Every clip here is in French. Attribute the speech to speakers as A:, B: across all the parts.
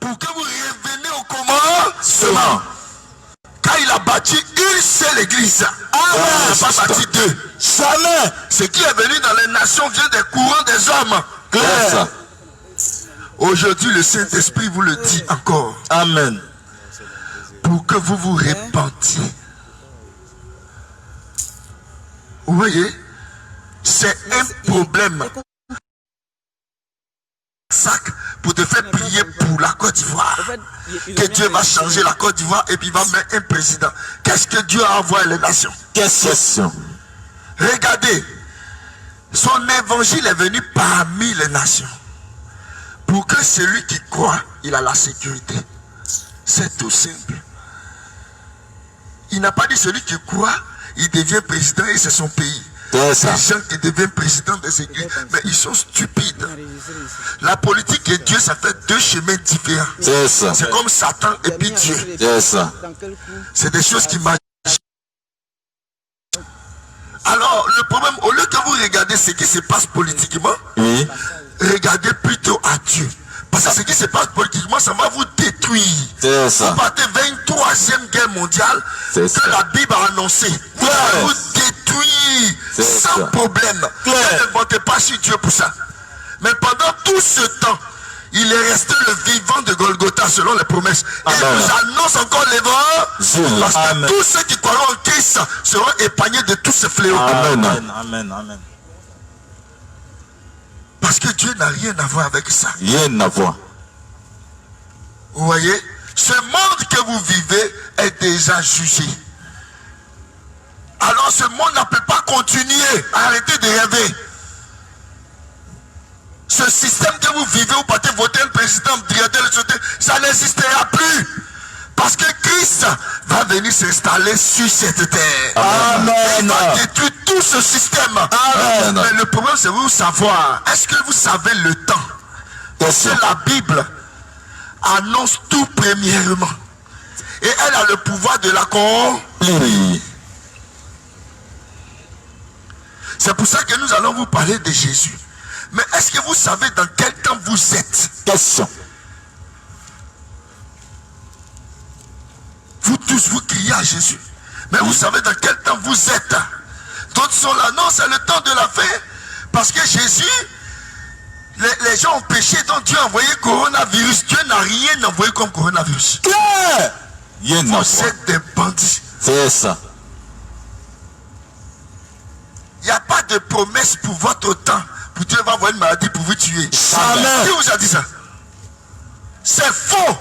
A: Pour que vous reveniez au commencement. Quand il a bâti une seule église, il n'a pas bâti deux. Jamais. Ce qui est venu dans les nations vient des courants des hommes. Clair. Aujourd'hui, le Saint-Esprit vous le dit encore.
B: Amen.
A: Pour que vous vous repentiez. Vous voyez, c'est un problème. Sac pour te faire prier pour la Côte d'Ivoire. Que Dieu va changer la Côte d'Ivoire et puis va mettre un président. Qu'est-ce que Dieu a envoyé les nations?
B: Question.
A: Regardez, son évangile est venu parmi les nations. Pour que celui qui croit, il a la sécurité. C'est tout simple. Il n'a pas dit celui qui croit, il devient président et c'est son pays. Les gens qui deviennent président des églises, mais ils sont stupides. La politique et Dieu, ça fait deux chemins différents. C'est comme Satan et puis Dieu. C'est des choses qui marchent. Alors, le problème, au lieu que vous regardez ce qui se passe politiquement, regardez plutôt à Dieu. Parce que ce qui se passe politiquement, ça va vous détruire. Vous partez vers une troisième guerre mondiale que la Bible a annoncée. Vous allez vous détruire sans problème. Ne votez pas sur Dieu pour ça. Mais pendant tout ce temps, il est resté le vivant de Golgotha selon les promesses. Et il nous annonce encore l'évangile. Parce que tous ceux qui croiront en Christ seront épargnés de tous ces fléaux.
B: Amen.
A: Parce que Dieu n'a rien à voir avec ça.
B: Rien à voir.
A: Vous voyez, ce monde que vous vivez est déjà jugé. Alors ce monde ne peut pas continuer. Arrêtez de rêver. Ce système que vous vivez, vous partez voter un président, directeur de société, ça n'existera plus. Parce que Christ va venir s'installer sur cette terre.
B: Amen.
A: Il va détruire tout ce système.
B: Amen.
A: Mais le problème, c'est vous savoir. Est-ce que vous savez le temps? Parce que la Bible annonce tout premièrement. Et elle a le pouvoir de l'accomplir. C'est pour ça que nous allons vous parler de Jésus. Mais est-ce que vous savez dans quel temps vous êtes?
B: Question.
A: Vous tous, vous criez à Jésus. Mais vous savez dans quel temps vous êtes. D'autres sont là. Non, c'est le temps de la fin. Parce que Jésus, les gens ont péché, donc Dieu a envoyé coronavirus. Dieu n'a rien envoyé comme coronavirus. Vous êtes des bandits.
B: C'est ça.
A: Il n'y a pas de promesse pour votre temps. Pour Dieu va envoyer une maladie pour vous tuer.
B: Amen.
A: Qui vous a dit ça? C'est faux.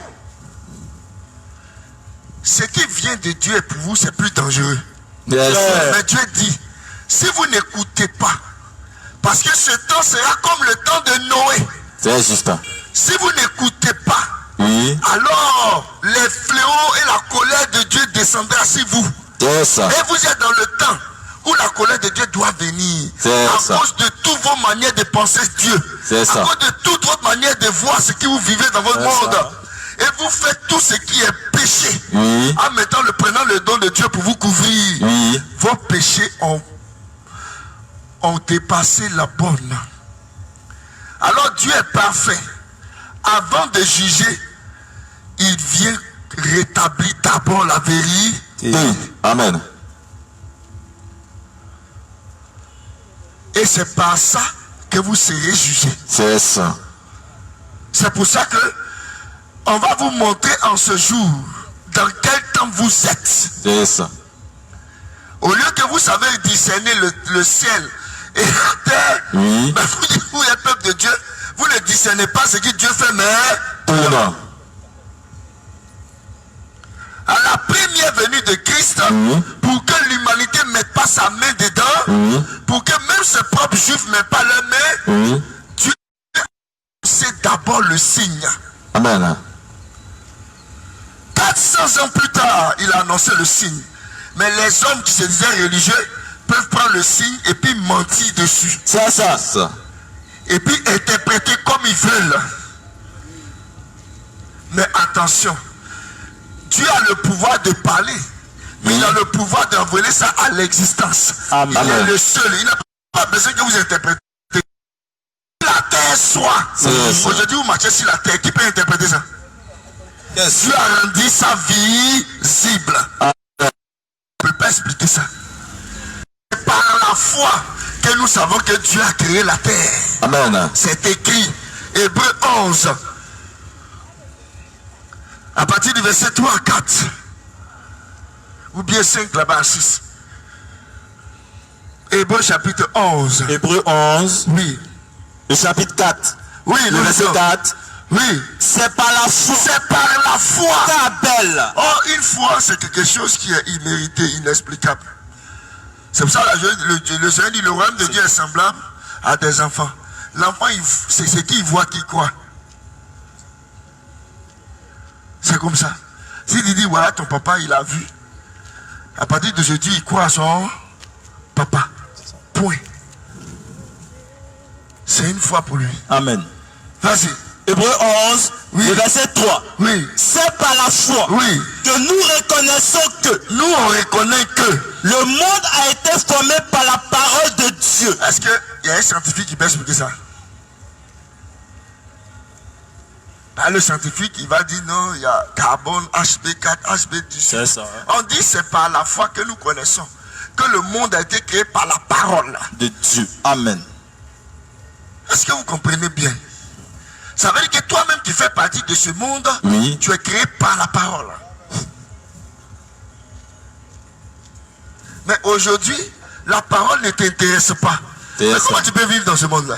A: Ce qui vient de Dieu pour vous, c'est plus dangereux. Mais Dieu dit, si vous n'écoutez pas, parce que ce temps sera comme le temps de Noé.
B: C'est juste.
A: Si vous n'écoutez pas, alors les fléaux et la colère de Dieu descendra sur vous. Et vous êtes dans le temps où la colère de Dieu doit venir. À cause de toutes vos manières de penser Dieu. À cause de toute votre manière de voir ce que vous vivez dans votre monde. Et vous faites tout ce qui est péché. En mettant prenant le don de Dieu pour vous couvrir. Vos péchés ont dépassé la borne. Alors Dieu est parfait. Avant de juger, il vient rétablir d'abord la vérité.
B: Amen.
A: Et c'est par ça que vous serez jugés.
B: C'est ça.
A: C'est pour ça que on va vous montrer en ce jour dans quel temps vous êtes.
B: C'est ça.
A: Au lieu que vous savez discerner le ciel et la terre, ben vous êtes peuple de Dieu, vous ne discernez pas ce que Dieu fait, mais à la première venue de Christ, pour que l'humanité ne mette pas sa main dedans, pour que même ses propres juifs ne mettent pas leur main, Dieu c'est d'abord le signe.
B: Amen.
A: 400 ans plus tard, il a annoncé le signe. Mais les hommes qui se disaient religieux peuvent prendre le signe et puis mentir dessus.
B: C'est ça.
A: Et puis interpréter comme ils veulent. Mais attention, Dieu a le pouvoir de parler, mais il a le pouvoir d'envoyer ça à l'existence. Il est le seul. Il n'a pas besoin que vous interprétez. La terre soit. Aujourd'hui, vous marchez sur la terre. Qui peut interpréter ça? Dieu a rendu ça visible. Je ne peux pas expliquer ça. C'est par la foi que nous savons que Dieu a créé la terre.
B: Amen.
A: C'est écrit. Hébreux 11. À partir du verset 3 à 4. Ou bien 5 là-bas à 6. Hébreux chapitre 11.
C: Hébreux 11.
A: Oui.
C: Le chapitre 4.
A: Oui,
C: le verset 4.
A: Oui.
C: C'est par la foi.
A: C'est par la foi.
C: qu'Abel.
A: Oh, une foi, c'est quelque chose qui est immérité, inexplicable. C'est pour ça que le Seigneur dit le royaume de Dieu est semblable à des enfants. L'enfant, c'est ce qu'il voit qu'il croit. C'est comme ça. S'il dit, voilà, ton papa, il a vu. À partir de jeudi, il croit à son papa. Point. C'est une foi pour lui.
C: Amen.
A: Vas-y.
C: Hébreux 11, oui. Le verset 3.
A: Oui.
C: C'est par la foi,
A: oui,
C: que nous reconnaissons que
A: nous on reconnaît que
C: le monde a été formé par la parole de Dieu.
A: Est-ce qu'il y a un scientifique qui peut expliquer ça? Ben, le scientifique, il va dire non, il y a carbone, HB4, HB10.
C: C'est ça.
A: On dit c'est par la foi que nous connaissons que le monde a été créé par la parole
C: de Dieu. Amen.
A: Est-ce que vous comprenez bien? Ça veut dire que toi-même qui fais partie de ce monde,
C: oui,
A: tu es créé par la parole. Mais aujourd'hui, la parole ne t'intéresse pas. Mais comment tu peux vivre dans ce monde-là?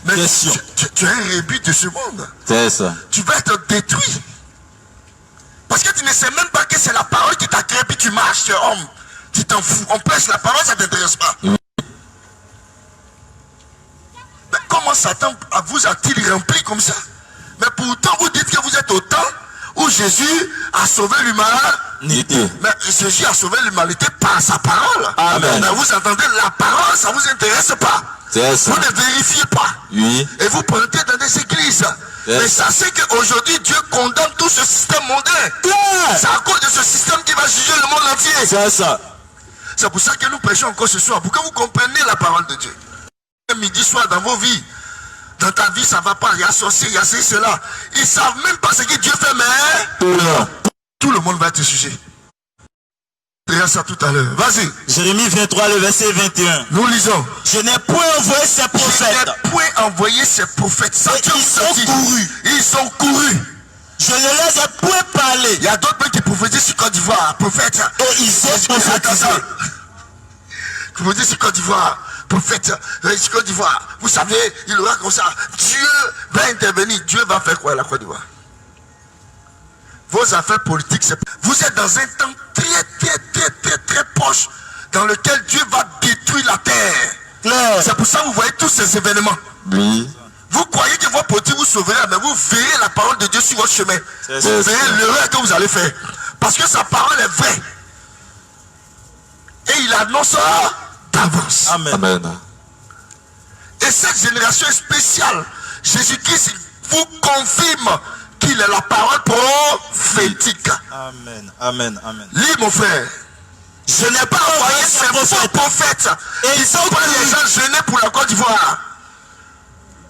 A: Mais tu es un rébut de ce monde.
B: C'est ça.
A: Tu vas être détruit. Parce que tu ne sais même pas que c'est la parole qui t'a créé, puis tu marches, tu es homme. Tu t'en fous. On prêche la parole, ça ne t'intéresse pas. Mais comment Satan vous a-t-il rempli comme ça? Mais pourtant, vous dites que vous êtes au temps où Jésus a sauvé l'humanité. Mais Jésus a sauvé l'humanité par sa parole.
C: Amen.
A: Mais vous entendez, la parole, ça ne vous intéresse pas. Vous ne vérifiez pas.
B: Oui.
A: Et vous plantez dans des églises. Mais sachez qu'aujourd'hui, Dieu condamne tout ce système mondain. C'est à cause de ce système qui va juger le monde entier.
C: C'est ça.
A: C'est pour ça que nous prêchons encore ce soir. Pour que vous compreniez la parole de Dieu. Midi soir dans vos vies. Dans ta vie, ça ne va pas. Il y a sorcier, il y a cela. Ils ne savent même pas ce que Dieu fait, mais tout le monde va être jugé. On verra ça tout à l'heure. Vas-y.
C: Jérémie 23, le verset 21.
A: Nous lisons.
C: Je n'ai point envoyé ces prophètes.
A: Je n'ai point envoyé ces prophètes. Ça,
C: ils sont courus.
A: Ils sont courus.
C: Je ne les ai point parlé.
A: Il y a d'autres qui prophétisent sur Côte d'Ivoire. Prophètes.
C: Et ils sont prophétisés.
A: Prophétisent sur Côte d'Ivoire. Prophète, sur Côte d'Ivoire. Vous savez, il aura comme ça. Dieu va intervenir. Dieu va faire quoi à la Côte d'Ivoire? Vos affaires politiques, vous êtes dans un temps très proche dans lequel Dieu va détruire la terre. C'est pour ça que vous voyez tous ces événements.
B: Oui.
A: Vous croyez que votre politique vous sauvera, mais vous verrez la parole de Dieu sur votre chemin. Vous verrez l'erreur que vous allez faire. Parce que sa parole est vraie. Et il annonce d'avance.
C: Amen.
B: Amen.
A: Et cette génération est spéciale. Jésus-Christ vous confirme qu'il est la parole prophétique.
C: Amen. Amen. Amen.
A: Lis mon frère. Je n'ai pas envoyé ces faux prophètes. Et ils sont pas les gens gênés pour la Côte d'Ivoire.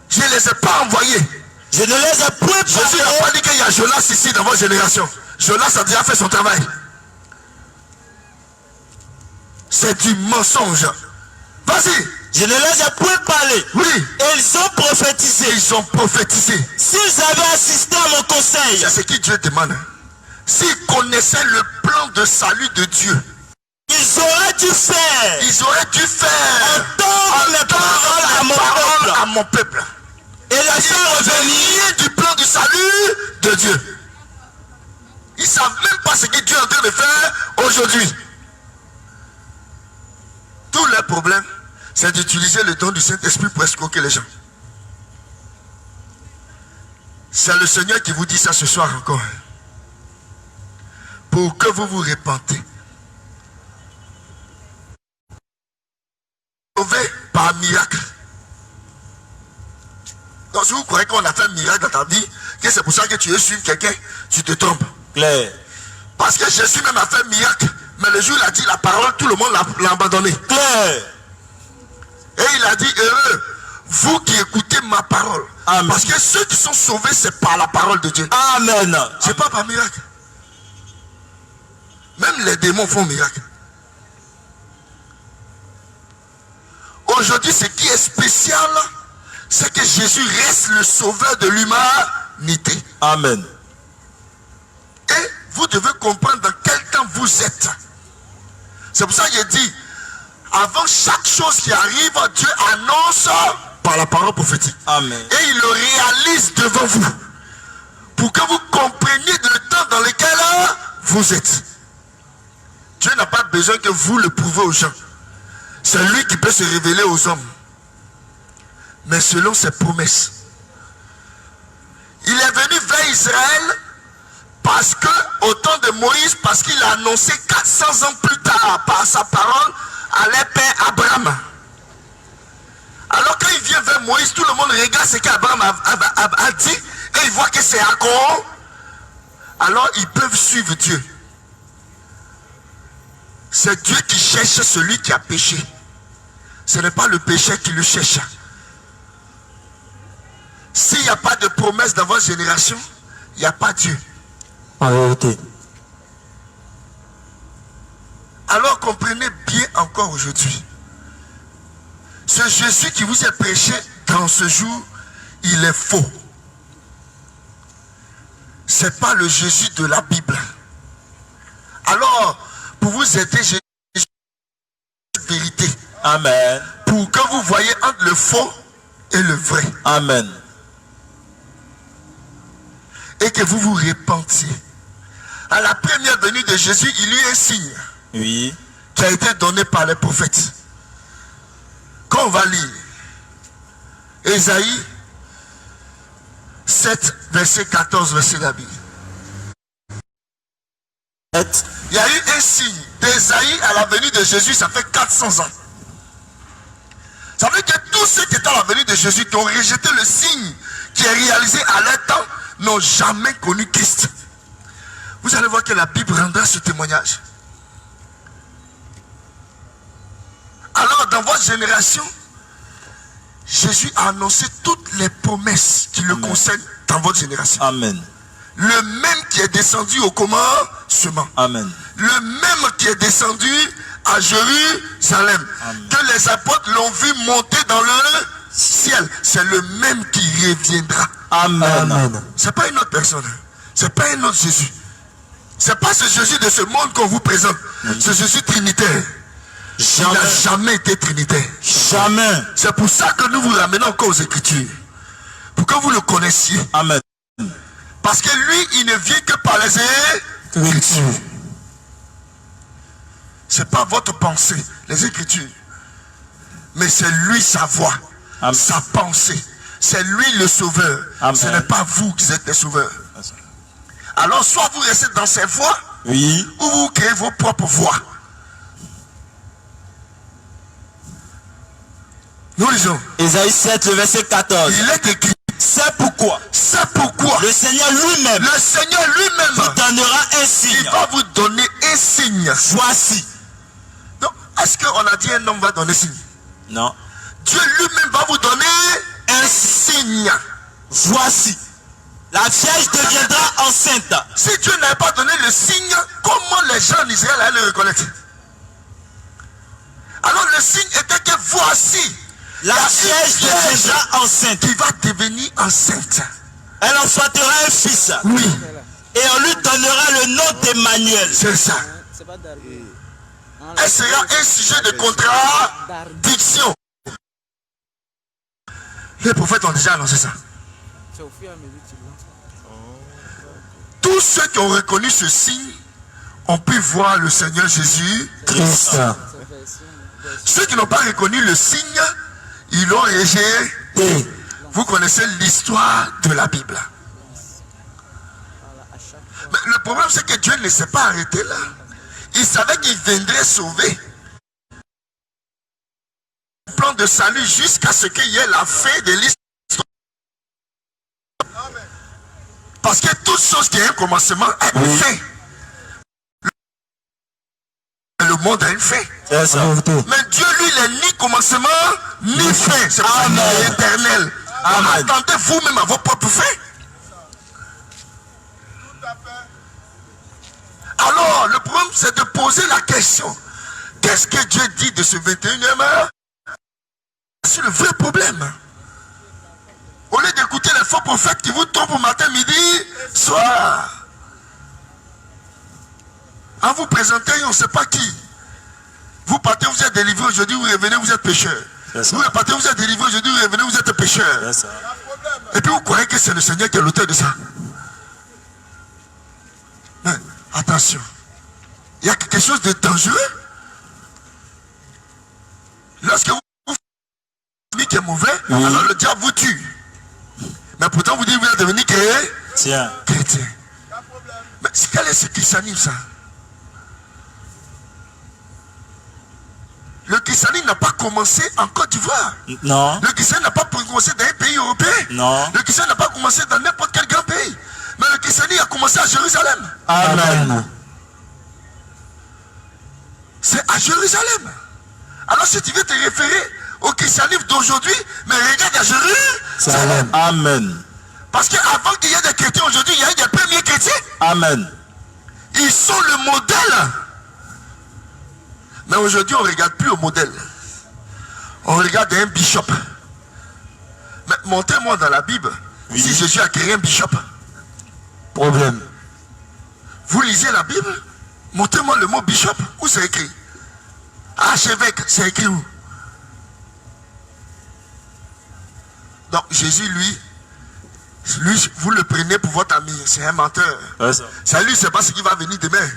A: Je ne les ai pas envoyés.
C: Je ne les ai point parlé.
A: Jésus n'a pas dit qu'il y a Jonas ici dans votre génération. Jonas a déjà fait son travail. C'est du mensonge. Vas-y.
C: Je ne les ai point parlé.
A: Oui.
C: Et ils ont prophétisé.
A: Ils ont prophétisé.
C: S'ils avaient assisté à mon conseil.
A: C'est ce que Dieu demande. S'ils connaissaient le plan de salut de Dieu.
C: Ils auraient dû faire.
A: Ils auraient dû faire.
C: Entendre les paroles
A: à mon peuple.
C: Et les faire revenir
A: du plan du salut de Dieu. Ils ne savent même pas ce que Dieu est en train de faire aujourd'hui. Tous les problèmes, c'est d'utiliser le don du Saint-Esprit pour escroquer les gens. C'est le Seigneur qui vous dit ça ce soir encore. Pour que vous vous repentez. Sauvé par miracle. Donc si vous croyez qu'on a fait un miracle dans ta vie, que c'est pour ça que tu veux suivre quelqu'un, tu te trompes.
C: Claire.
A: Parce que Jésus même a fait un miracle. Mais le jour où il a dit la parole, tout le monde l'a abandonné.
C: Claire.
A: Et il a dit, heureux, vous qui écoutez ma parole.
C: Amen.
A: Parce que ceux qui sont sauvés, c'est par la parole de Dieu.
C: Amen.
A: C'est pas par miracle. Même les démons font miracle. Aujourd'hui, ce qui est spécial, c'est que Jésus reste le sauveur de l'humanité.
C: Amen.
A: Et vous devez comprendre dans quel temps vous êtes. C'est pour ça qu'il dit, avant chaque chose qui arrive, Dieu annonce par la parole prophétique.
C: Amen.
A: Et il le réalise devant vous. Pour que vous compreniez le temps dans lequel vous êtes. Dieu n'a pas besoin que vous le prouvez aux gens. C'est lui qui peut se révéler aux hommes. Mais selon ses promesses. Il est venu vers Israël parce que, au temps de Moïse, parce qu'il a annoncé 400 ans plus tard par sa parole à leur père Abraham. Alors quand il vient vers Moïse, tout le monde regarde ce qu'Abraham a dit et il voit que c'est accord. Alors ils peuvent suivre Dieu. C'est Dieu qui cherche celui qui a péché. Ce n'est pas le péché qui le cherche. S'il n'y a pas de promesse dans votre génération, il n'y a pas Dieu.
C: En vérité.
A: Alors comprenez bien encore aujourd'hui. Ce Jésus qui vous est prêché dans ce jour, il est faux. Ce n'est pas le Jésus de la Bible. Alors, pour vous aider, j'ai la vérité.
C: Amen.
A: Pour que vous voyez entre le faux et le vrai.
C: Amen.
A: Et que vous vous repentiez. À la première venue de Jésus, il y a eu un signe.
C: Oui.
A: Qui a été donné par les prophètes. Quand on va lire Ésaïe 7, verset 14, verset de la Bible. Il y a eu un signe d'Ésaïe à la venue de Jésus, ça fait 400 ans. Ça veut dire que tous ceux qui étaient à la venue de Jésus, qui ont rejeté le signe qui est réalisé à leur temps, n'ont jamais connu Christ. Vous allez voir que la Bible rendra ce témoignage. Alors dans votre génération, Jésus a annoncé toutes les promesses qui le concernent dans votre génération.
C: Amen.
A: Le même qui est descendu au commencement.
C: Amen.
A: Le même qui est descendu à Jérusalem.
C: Amen.
A: Que les apôtres l'ont vu monter dans le ciel. C'est le même qui reviendra.
C: Amen. Amen.
A: C'est pas une autre personne. C'est pas un autre Jésus. C'est pas ce Jésus de ce monde qu'on vous présente. Ce Jésus trinitaire. Il n'a jamais été trinitaire.
C: Jamais.
A: C'est pour ça que nous vous ramenons encore aux Écritures. Pour que vous le connaissiez.
C: Amen.
A: Parce que lui, il ne vient que par les Écritures. Ce n'est pas votre pensée, les Écritures. Mais c'est lui sa voix,
C: Amen.
A: sa pensée. C'est lui le sauveur.
C: Amen.
A: Ce n'est pas vous qui êtes les sauveurs. Alors soit vous restez dans ses voies,
C: oui,
A: ou vous créez vos propres voies. Nous lisons.
C: Ésaïe 7, le verset 14.
A: Il est écrit.
C: C'est pourquoi.
A: C'est pourquoi.
C: Le Seigneur lui-même.
A: Le Seigneur lui-même.
C: Vous donnera un signe.
A: Il va vous donner un signe.
C: Voici.
A: Donc, est-ce qu'on a dit un homme va donner signe?
C: Non.
A: Dieu lui-même va vous donner un signe.
C: Voici. La Vierge deviendra enceinte.
A: Si Dieu n'avait pas donné le signe, comment les gens en Israël allaient le reconnaître? Alors le signe était que voici.
C: La Vierge deviendra enceinte.
A: Qui va devenir enceinte.
C: Elle enfantera un fils.
A: Oui.
C: Et on lui donnera le nom d'Emmanuel.
A: C'est ça. Elle sera un sujet de contradiction. Les prophètes ont déjà annoncé ça. Tous ceux qui ont reconnu ce signe ont pu voir le Seigneur Jésus Christ. Ceux qui n'ont pas reconnu le signe, ils l'ont rejeté. Vous connaissez l'histoire de la Bible. Mais le problème, c'est que Dieu ne s'est pas arrêté là. Il savait qu'il viendrait sauver. Le plan de salut jusqu'à ce qu'il y ait la fin de l'histoire. Parce que toute chose qui a un commencement a une fin. Le monde a une fin. Mais Dieu, lui, il n'est ni commencement, ni fin. C'est pour ça qu'il est éternel. Attendez vous-même à vos propres faits. Alors, le problème, c'est de poser la question. Qu'est-ce que Dieu dit de ce 21e heure? C'est le vrai problème. Au lieu d'écouter les faux prophètes qui vous trompent au matin, midi, soir. En vous présentant, on ne sait pas qui. Vous partez, vous êtes délivré aujourd'hui, vous revenez, vous êtes pécheur. Vous partez, vous êtes délivré aujourd'hui, vous revenez, vous êtes pécheur. Et puis vous croyez que c'est le Seigneur qui est l'auteur de ça. Mais, attention. Il y a quelque chose de dangereux. Lorsque vous dites qui est mauvais, alors le diable vous tue. Mais pourtant vous dites que vous êtes devenu chrétien. Mais quel est ce qui s'anime ça? Le christianisme n'a pas commencé en Côte d'Ivoire.
C: Non.
A: Le christianisme n'a pas commencé dans un pays européen.
C: Non.
A: Le christianisme n'a pas commencé dans n'importe quel grand pays. Mais le christianisme a commencé à Jérusalem.
C: Amen.
A: C'est à Jérusalem. Alors si tu veux te référer au christianisme d'aujourd'hui, mais regarde à Jérusalem.
C: Amen.
A: Parce qu'avant qu'il y ait des chrétiens aujourd'hui, il y a eu des premiers chrétiens.
C: Amen.
A: Ils sont le modèle. Mais aujourd'hui, on ne regarde plus au modèle. On regarde un bishop. Mais montrez-moi dans la Bible si Jésus a créé un bishop.
C: Problème.
A: Vous lisez la Bible? Montrez-moi le mot bishop. Où c'est écrit? Archevêque, c'est écrit où? Donc Jésus, lui, vous le prenez pour votre ami. C'est un menteur. C'est lui, c'est pas ce qui va venir demain.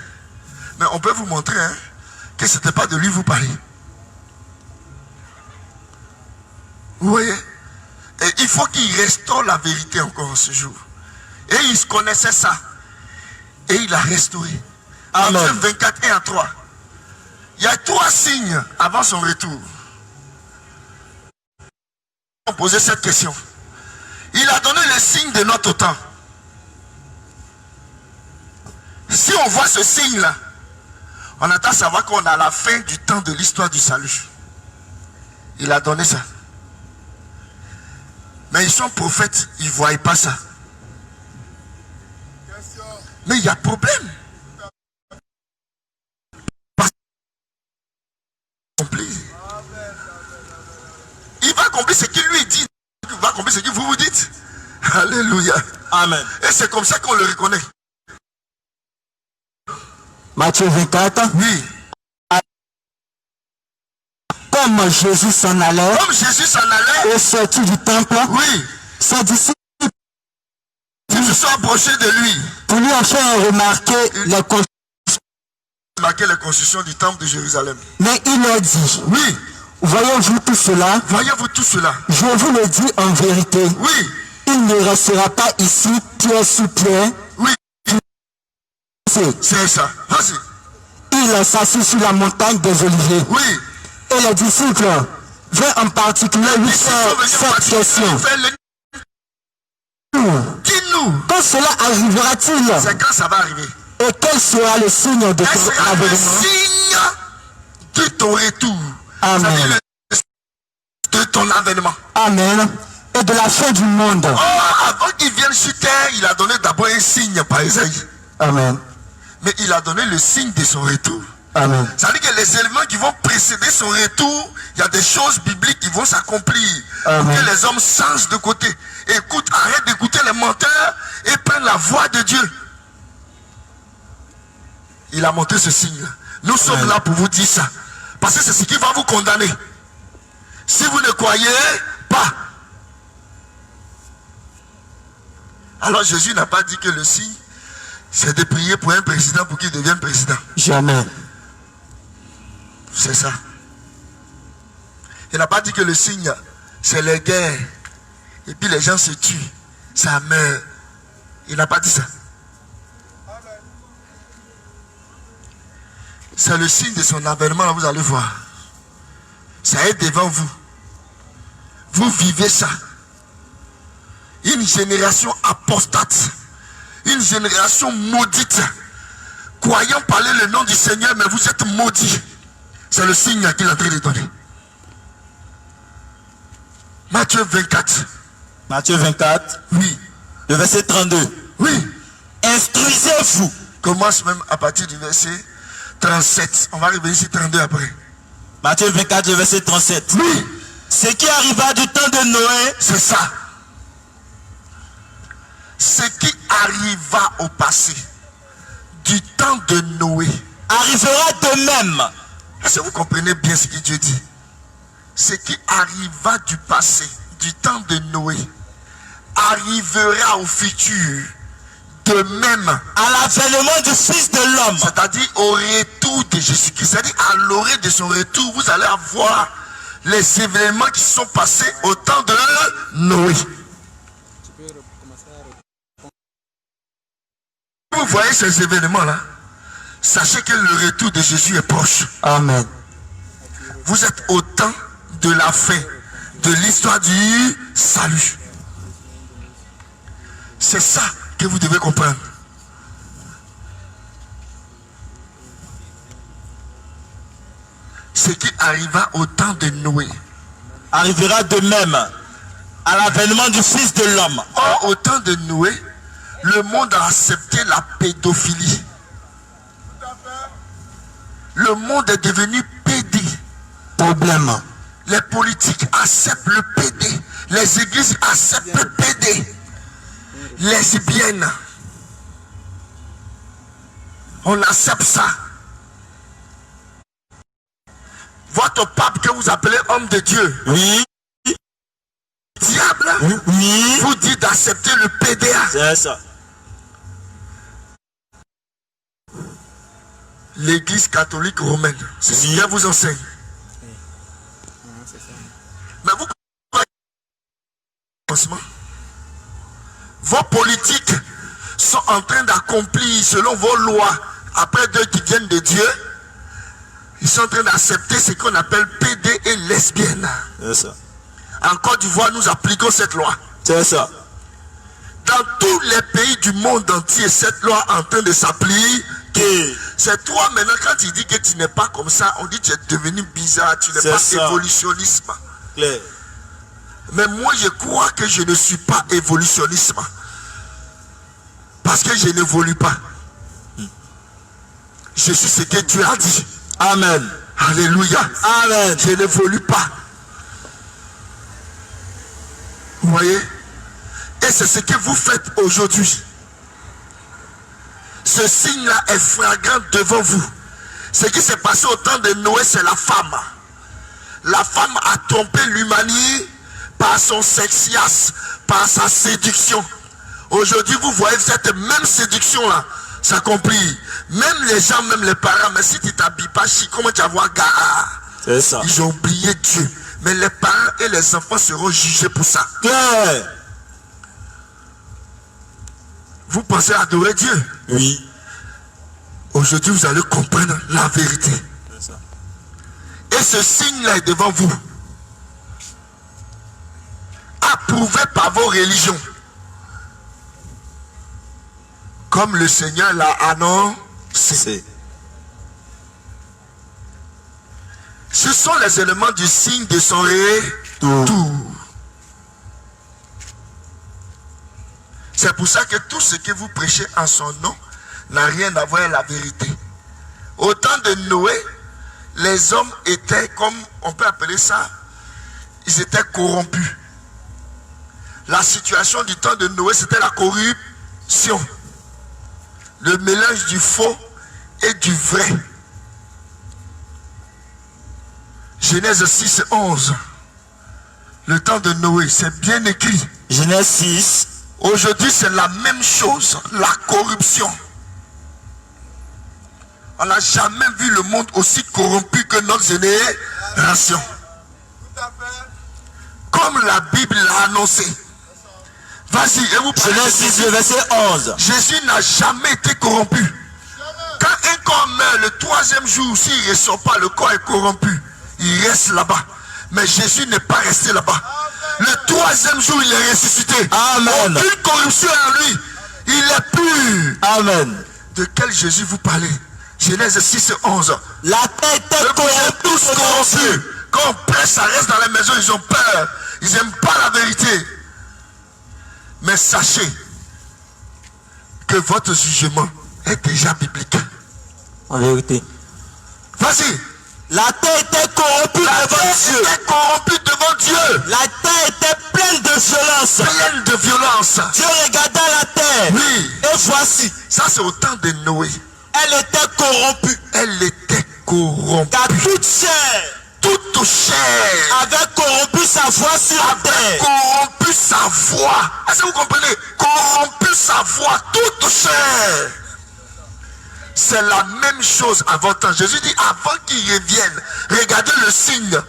A: Mais on peut vous montrer que ce n'était pas de lui vous parler. Vous voyez? Et il faut qu'il restaure la vérité encore ce jour. Et il connaissait ça. Et il a restauré. Matthieu 24, 1 à 3. Il y a 3 signes avant son retour. On posait cette question. Il a donné le signe de notre temps. Si on voit ce signe-là, on attend à savoir qu'on a la fin du temps de l'histoire du salut. Il a donné ça. Mais ils sont prophètes, ils ne voient pas ça. Mais il y a problème. Il va accomplir ce qu'il lui dit. Il va accomplir ce que vous dites. Alléluia.
C: Amen.
A: Et c'est comme ça qu'on le reconnaît.
D: Matthieu 24.
A: Oui.
D: Comme Jésus s'en allait.
A: Comme Jésus s'en allait.
D: Et sorti du temple.
A: Oui.
D: Ses disciples
A: se sont approchés de lui.
D: Pour lui en faire remarquer
A: les constructions du temple de Jérusalem.
D: Mais il leur dit.
A: Oui.
D: Voyez-vous tout cela?
A: Voyez-vous tout cela?
D: Je vous le dis en vérité.
A: Oui.
D: Il ne restera pas ici pierre sur pierre.
A: Oui. C'est ça. Vas-y.
D: Il s'assit sur la montagne des Oliviers.
A: Oui.
D: Et les disciples veulent en particulier lui faire cette question.
A: Dis-nous.
D: Quand cela arrivera-t-il?
A: C'est quand ça va arriver.
D: Et quel sera le signe de ton avènement?
A: Le signe de ton retour.
D: Amen.
A: De ton avènement.
D: Amen. Et de la fin du monde.
A: Oh, avant qu'il vienne sur terre, il a donné d'abord un signe par Isaïe.
D: Amen.
A: Mais il a donné le signe de son retour.
D: Amen.
A: Ça veut dire que les éléments qui vont précéder son retour, il y a des choses bibliques qui vont s'accomplir. Pour que les hommes changent de côté. Écoute, arrête d'écouter les menteurs et prennent la voix de Dieu. Il a montré ce signe. Nous sommes là pour vous dire ça. Parce que c'est ce qui va vous condamner. Si vous ne croyez pas. Alors Jésus n'a pas dit que le signe, c'est de prier pour un président pour qu'il devienne président.
D: Jamais.
A: C'est ça. Il n'a pas dit que le signe, c'est les guerres. Et puis les gens se tuent. Ça meurt. Il n'a pas dit ça. C'est le signe de son avènement, là, vous allez voir. Ça est devant vous. Vous vivez ça. Une génération apostate. Une génération maudite. Croyant parler le nom du Seigneur, mais vous êtes maudits. C'est le signe qu'il est en train de donner. Matthieu 24.
C: Matthieu 24.
A: Oui.
C: Le verset 32.
A: Oui.
C: Instruisez-vous.
A: Commence même à partir du verset 37. On va revenir sur 32 après.
C: Matthieu 24, le verset 37.
A: Oui.
C: Ce qui arriva du temps de Noé.
A: C'est ça. Ce qui arriva au passé, du temps de Noé,
C: arrivera de même.
A: est-ce que vous comprenez bien ce que Dieu dit? Ce qui arriva du passé, du temps de Noé, arrivera au futur, de même
C: à l'avènement du Fils de l'homme.
A: C'est-à-dire au retour de Jésus-Christ. C'est-à-dire à l'orée de son retour, vous allez avoir les événements qui sont passés au temps de Noé. Vous voyez ces événements-là, sachez que le retour de Jésus est proche.
D: Amen.
A: Vous êtes au temps de la fin, de l'histoire du salut. C'est ça que vous devez comprendre. Ce qui arriva au temps de Noé
C: arrivera de même à l'avènement du Fils de l'homme.
A: Or, au temps de Noé, le monde a accepté la pédophilie. Le monde est devenu pédé.
D: Problème.
A: Les politiques acceptent le pédé. Les églises acceptent le pédé. Lesbiennes. On accepte ça. Votre pape que vous appelez homme de Dieu.
C: Oui.
A: Diable.
C: Oui.
A: Vous dit d'accepter le PDA.
C: C'est ça.
A: L'église catholique romaine. C'est ce qu'elle vous enseigne. Mais vous comprenez, vos politiques sont en train d'accomplir selon vos lois, après d'eux qui viennent de Dieu, ils sont en train d'accepter ce qu'on appelle PD et lesbienne.
C: C'est ça.
A: En Côte d'Ivoire, nous appliquons cette loi.
C: C'est ça.
A: Dans tous les pays du monde entier, cette loi est en train de s'appliquer. C'est toi maintenant, quand tu dis que tu n'es pas comme ça, on dit que tu es devenu bizarre, tu n'es pas évolutionniste.
C: Claire.
A: Mais moi, je crois que je ne suis pas évolutionniste. Parce que je n'évolue pas. Je suis ce que Dieu a dit.
C: Amen.
A: Alléluia.
C: Amen.
A: Je n'évolue pas. Vous voyez? Et c'est ce que vous faites aujourd'hui. Ce signe-là est flagrant devant vous. Ce qui s'est passé au temps de Noé, c'est la femme. La femme a trompé l'humanité par son sexias, par sa séduction. Aujourd'hui, vous voyez cette même séduction-là s'accomplir. Même les gens, même les parents, mais si tu t'habilles pas chic, comment tu vas voir gars?
C: C'est ça.
A: Ils ont oublié Dieu. Mais les parents et les enfants seront jugés pour ça.
C: Claire.
A: Vous pensez adorer Dieu?
C: Oui.
A: Aujourd'hui, vous allez comprendre la vérité.
C: C'est ça.
A: Et ce signe-là est devant vous. Approuvé par vos religions. Comme le Seigneur l'a annoncé. Ce sont les éléments du signe de son retour. C'est pour ça que tout ce que vous prêchez en son nom n'a rien à voir avec la vérité. Au temps de Noé, les hommes étaient, comme on peut appeler ça, ils étaient corrompus. La situation du temps de Noé, c'était la corruption. Le mélange du faux et du vrai. Genèse 6, 11. Le temps de Noé, c'est bien écrit.
C: Genèse 6.
A: Aujourd'hui, c'est la même chose, la corruption. On n'a jamais vu le monde aussi corrompu que notre génération. Comme la Bible l'a annoncé. Vas-y, et vous parlez.
C: Genèse 6, le verset 11.
A: Jésus n'a jamais été corrompu. Quand un corps meurt, le troisième jour, s'il ne ressort pas, le corps est corrompu. Il reste là-bas. Mais Jésus n'est pas resté là-bas. Le troisième jour, il est ressuscité.
C: Amen.
A: Aucune corruption en lui. Il est pur.
C: Amen.
A: De quel Jésus vous parlez? Genèse 6, 11.
C: La terre était
A: Tous corrompus. Quand on prêche, ça reste dans la maison, ils ont peur. Ils n'aiment pas la vérité. Mais sachez que votre jugement est déjà biblique.
D: En vérité.
A: Vas-y.
C: La terre était corrompue devant Dieu.
A: Était corrompue devant Dieu.
C: La terre était pleine de violence.
A: Pleine de violence.
C: Dieu regarda la terre.
A: Oui.
C: Et voici.
A: Ça c'est au temps de Noé.
C: Elle était corrompue.
A: Elle était corrompue.
C: Car toute chair.
A: Toute chair
C: avait corrompu sa voix sur la terre.
A: Corrompu sa voix. Est-ce que vous comprenez? Corrompu sa voix. Toute chair. C'est la même chose avant temps. Jésus dit avant qu'il revienne, regardez le signe.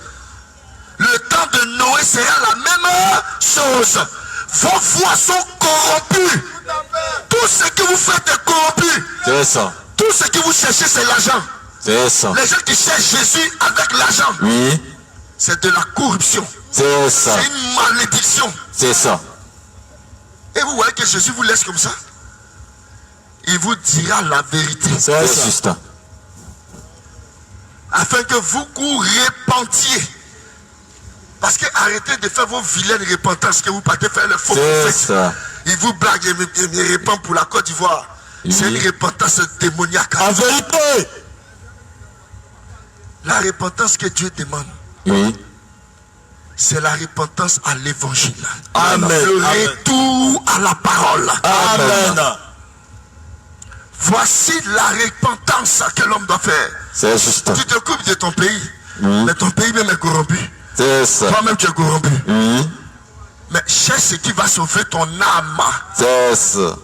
A: Le temps de Noé sera la même chose. Vos voix sont corrompues. Tout ce que vous faites est corrompu.
B: C'est ça.
A: Tout ce que vous cherchez, c'est l'argent.
B: C'est ça.
A: Les gens qui cherchent Jésus avec l'argent,
B: Oui.
A: c'est de la corruption.
B: C'est ça.
A: C'est une malédiction.
B: C'est ça.
A: Et vous voyez que Jésus vous laisse comme ça. Il vous dira la vérité.
B: C'est juste.
A: Afin que vous vous repentiez. Parce que arrêtez de faire vos vilaines repentances que vous partez faire le faux prophète. Il vous blague et me repent pour la Côte d'Ivoire. Oui. C'est une repentance démoniaque.
C: En vérité.
A: La repentance que Dieu demande.
B: Oui.
A: C'est la repentance à l'évangile.
C: Amen.
A: Le retour à la parole.
C: Amen.
A: Voici la repentance que l'homme doit faire.
B: C'est juste.
A: Tu te coupes de ton pays. Mais ton pays même est corrompu.
B: C'est ça.
A: Toi-même tu es corrompu.
B: Oui.
A: Mais cherche ce qui va sauver ton âme.
B: C'est ça.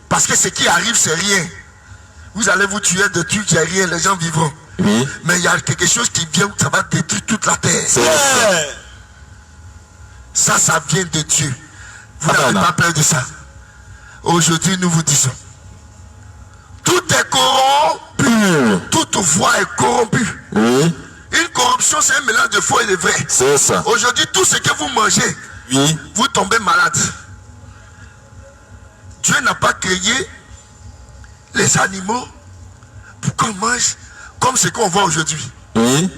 A: Parce que ce qui arrive, c'est rien. Vous allez vous tuer de tuer, il n'y a rien, les gens vivront.
B: Oui.
A: Mais il y a quelque chose qui vient, ça va détruire toute la terre.
B: C'est
A: ça. Ça vient de Dieu. Vous n'avez pas peur de ça. Aujourd'hui, nous vous disons. Tout est corrompu. Toute voix est corrompue.
B: Oui.
A: Une corruption, c'est un mélange de faux et de vrai.
B: C'est ça.
A: Aujourd'hui, tout ce que vous mangez,
B: oui.
A: Vous tombez malade. Dieu n'a pas créé les animaux pour qu'on mange comme ce qu'on voit aujourd'hui.
B: Oui.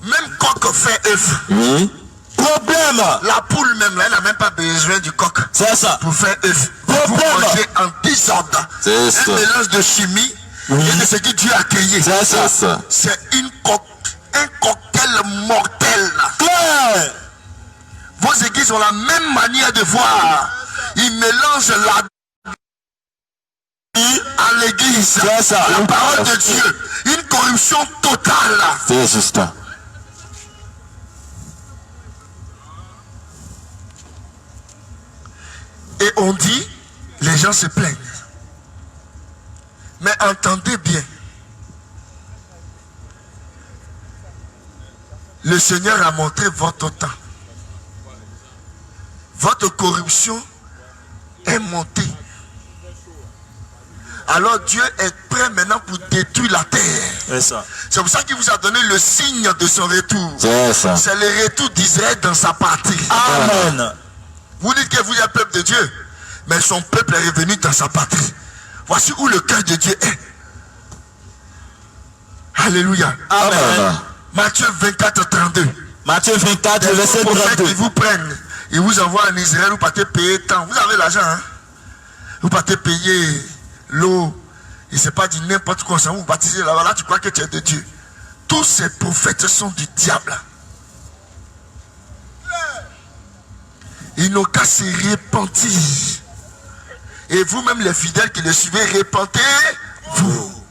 A: Même coq fait œuf.
B: Oui.
C: Problème.
A: La poule même, là, elle n'a même pas besoin du coq.
C: C'est ça.
A: Pour faire œuf. Vous mangez en désordre.
B: C'est ça.
A: Un mélange de chimie et de ce que Dieu a créé.
B: C'est ça.
A: C'est un cocktail mortel.
C: Claire.
A: Vos églises ont la même manière de voir. Ils mélangent la à l'église.
C: C'est ça.
A: La parole de Dieu. Une corruption totale.
B: C'est juste.
A: Et on dit, les gens se plaignent. Mais entendez bien. Le Seigneur a montré votre temps. Votre corruption est montée. Alors Dieu est prêt maintenant pour détruire la terre. C'est pour ça qu'il vous a donné le signe de son retour. C'est le retour d'Israël dans sa patrie.
C: Amen.
A: Vous dites que vous êtes peuple de Dieu, mais son peuple est revenu dans sa patrie. Voici où le cœur de Dieu est. Alléluia.
C: Amen.
A: Matthieu 24, 32.
C: Matthieu 24, verset 32.
A: Ils vous prennent, ils vous envoient en Israël, vous partez payer tant. Vous avez l'argent, hein? Vous partez payer l'eau. Il ne s'est pas dit n'importe quoi, ça vous baptisez là-bas. Là, tu crois que tu es de Dieu. Tous ces prophètes sont du diable. Ils n'ont qu'à se repentir. Et vous-même, les fidèles qui les suivez, repentez-vous.